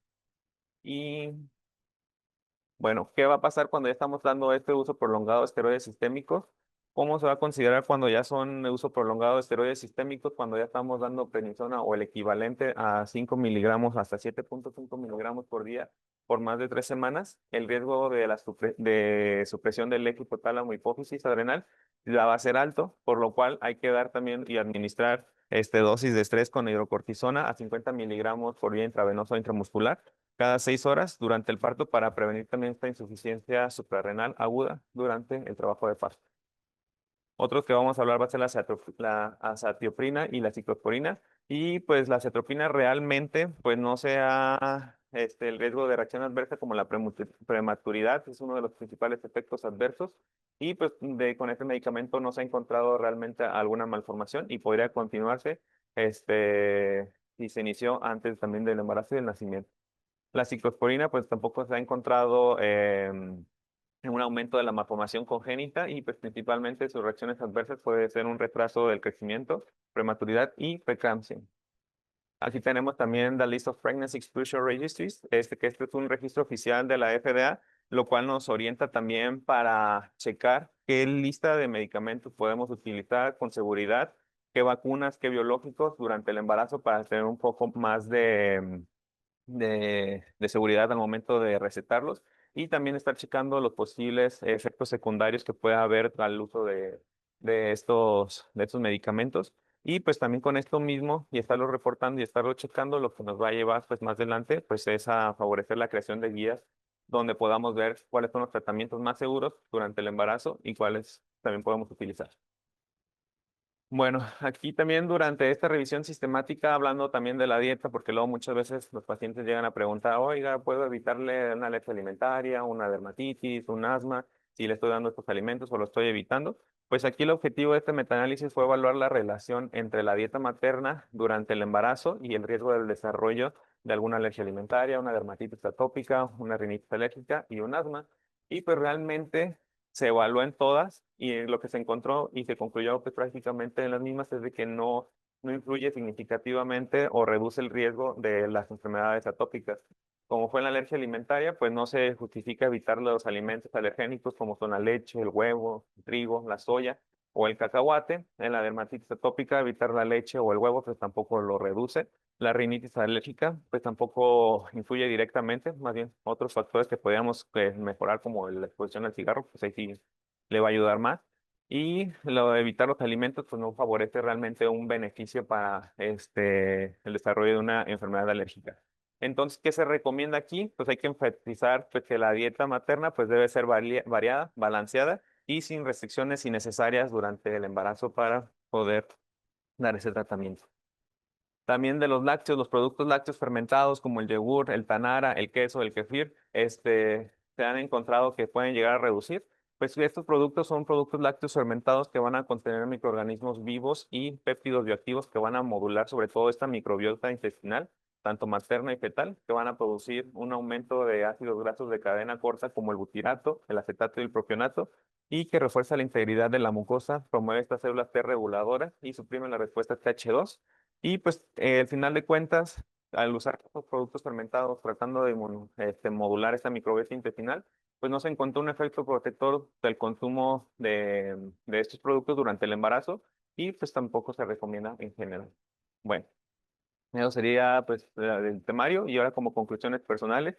Y bueno, ¿qué va a pasar cuando ya estamos dando este uso prolongado de esteroides sistémicos? ¿Cómo se va a considerar cuando ya son de uso prolongado de esteroides sistémicos? Cuando ya estamos dando prednisona o el equivalente a 5 miligramos hasta 7.5 miligramos por día por más de 3 semanas, el riesgo de supresión del eje hipotálamo hipófisis adrenal ya va a ser alto, por lo cual hay que dar también y administrar dosis de estrés con hidrocortisona a 50 miligramos por vía intravenosa o intramuscular cada 6 horas durante el parto para prevenir también esta insuficiencia suprarrenal aguda durante el trabajo de parto. Otros que vamos a hablar va a ser la azatioprina y la ciclosporina. Y pues la acetropina realmente pues no sea el riesgo de reacción adversa como la prematuridad, es uno de los principales efectos adversos. Y pues con este medicamento no se ha encontrado realmente alguna malformación y podría continuarse si se inició antes también del embarazo y del nacimiento. La ciclosporina pues tampoco se ha encontrado en un aumento de la malformación congénita y pues principalmente sus reacciones adversas puede ser un retraso del crecimiento, prematuridad y preeclampsia. Aquí tenemos también la List of Pregnancy Exposure Registries, que este es un registro oficial de la FDA, lo cual nos orienta también para checar qué lista de medicamentos podemos utilizar con seguridad, qué vacunas, qué biológicos durante el embarazo para tener un poco más de seguridad al momento de recetarlos y también estar checando los posibles efectos secundarios que pueda haber al uso de estos medicamentos. Y pues también con esto mismo y estarlo reportando y estarlo checando, lo que nos va a llevar pues más adelante pues es a favorecer la creación de guías donde podamos ver cuáles son los tratamientos más seguros durante el embarazo y cuáles también podemos utilizar. Bueno, aquí también durante esta revisión sistemática, hablando también de la dieta, porque luego muchas veces los pacientes llegan a preguntar, oiga, ¿puedo evitarle una alergia alimentaria, una dermatitis, un asma, si le estoy dando estos alimentos o lo estoy evitando? Pues aquí el objetivo de este metaanálisis fue evaluar la relación entre la dieta materna durante el embarazo y el riesgo del desarrollo de alguna alergia alimentaria, una dermatitis atópica, una rinitis alérgica y un asma. Y pues realmente se evaluó en todas y lo que se encontró y se concluyó pues, prácticamente en las mismas es de que no influye significativamente o reduce el riesgo de las enfermedades atópicas. Como fue en la alergia alimentaria, pues no se justifica evitar los alimentos alergénicos como son la leche, el huevo, el trigo, la soya o el cacahuate. En la dermatitis atópica, evitar la leche o el huevo pues tampoco lo reduce. La rinitis alérgica, pues tampoco influye directamente, más bien otros factores que podríamos mejorar, como la exposición al cigarro, pues ahí sí le va a ayudar más. Y lo de evitar los alimentos, pues no favorece realmente un beneficio para el desarrollo de una enfermedad alérgica. Entonces, ¿qué se recomienda aquí? Pues hay que enfatizar pues, que la dieta materna pues debe ser variada, balanceada y sin restricciones innecesarias durante el embarazo para poder dar ese tratamiento. También de los lácteos, los productos lácteos fermentados como el yogur, el tanara, el queso, el kefir, se han encontrado que pueden llegar a reducir. Pues estos productos son productos lácteos fermentados que van a contener microorganismos vivos y péptidos bioactivos que van a modular sobre todo esta microbiota intestinal, tanto materna y fetal, que van a producir un aumento de ácidos grasos de cadena corta como el butirato, el acetato y el propionato, y que refuerza la integridad de la mucosa, promueve estas células T reguladoras y suprime la respuesta TH2 y pues al final de cuentas, al usar estos productos fermentados tratando de modular esta microbiota intestinal, pues no se encontró un efecto protector del consumo de estos productos durante el embarazo y pues tampoco se recomienda en general. Bueno, eso sería pues el temario y ahora como conclusiones personales.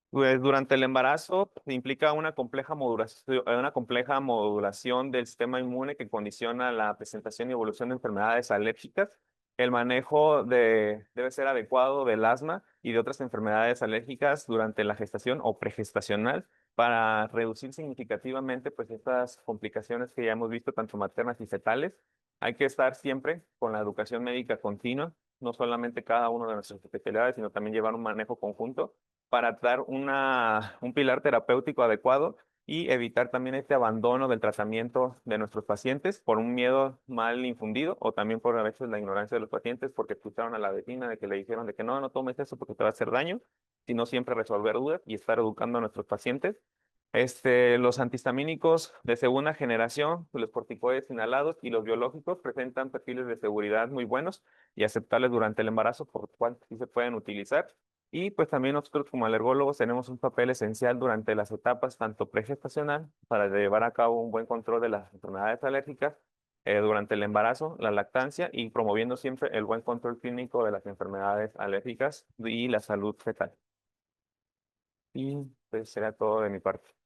Pues durante el embarazo implica una compleja modulación del sistema inmune que condiciona la presentación y evolución de enfermedades alérgicas. El manejo debe ser adecuado del asma y de otras enfermedades alérgicas durante la gestación o pregestacional para reducir significativamente pues, estas complicaciones que ya hemos visto, tanto maternas y fetales. Hay que estar siempre con la educación médica continua, no solamente cada una de nuestras especialidades, sino también llevar un manejo conjunto para dar un pilar terapéutico adecuado y evitar también este abandono del tratamiento de nuestros pacientes por un miedo mal infundido o también por a veces la ignorancia de los pacientes porque escucharon a la vecina de que le dijeron de que no, no tomes eso porque te va a hacer daño, sino siempre resolver dudas y estar educando a nuestros pacientes. Los antihistamínicos de segunda generación, los corticoides inhalados y los biológicos presentan perfiles de seguridad muy buenos y aceptables durante el embarazo, por lo cual sí se pueden utilizar. Y pues también nosotros como alergólogos tenemos un papel esencial durante las etapas tanto pregestacional para llevar a cabo un buen control de las enfermedades alérgicas, durante el embarazo, la lactancia y promoviendo siempre el buen control clínico de las enfermedades alérgicas y la salud fetal. Y pues será todo de mi parte.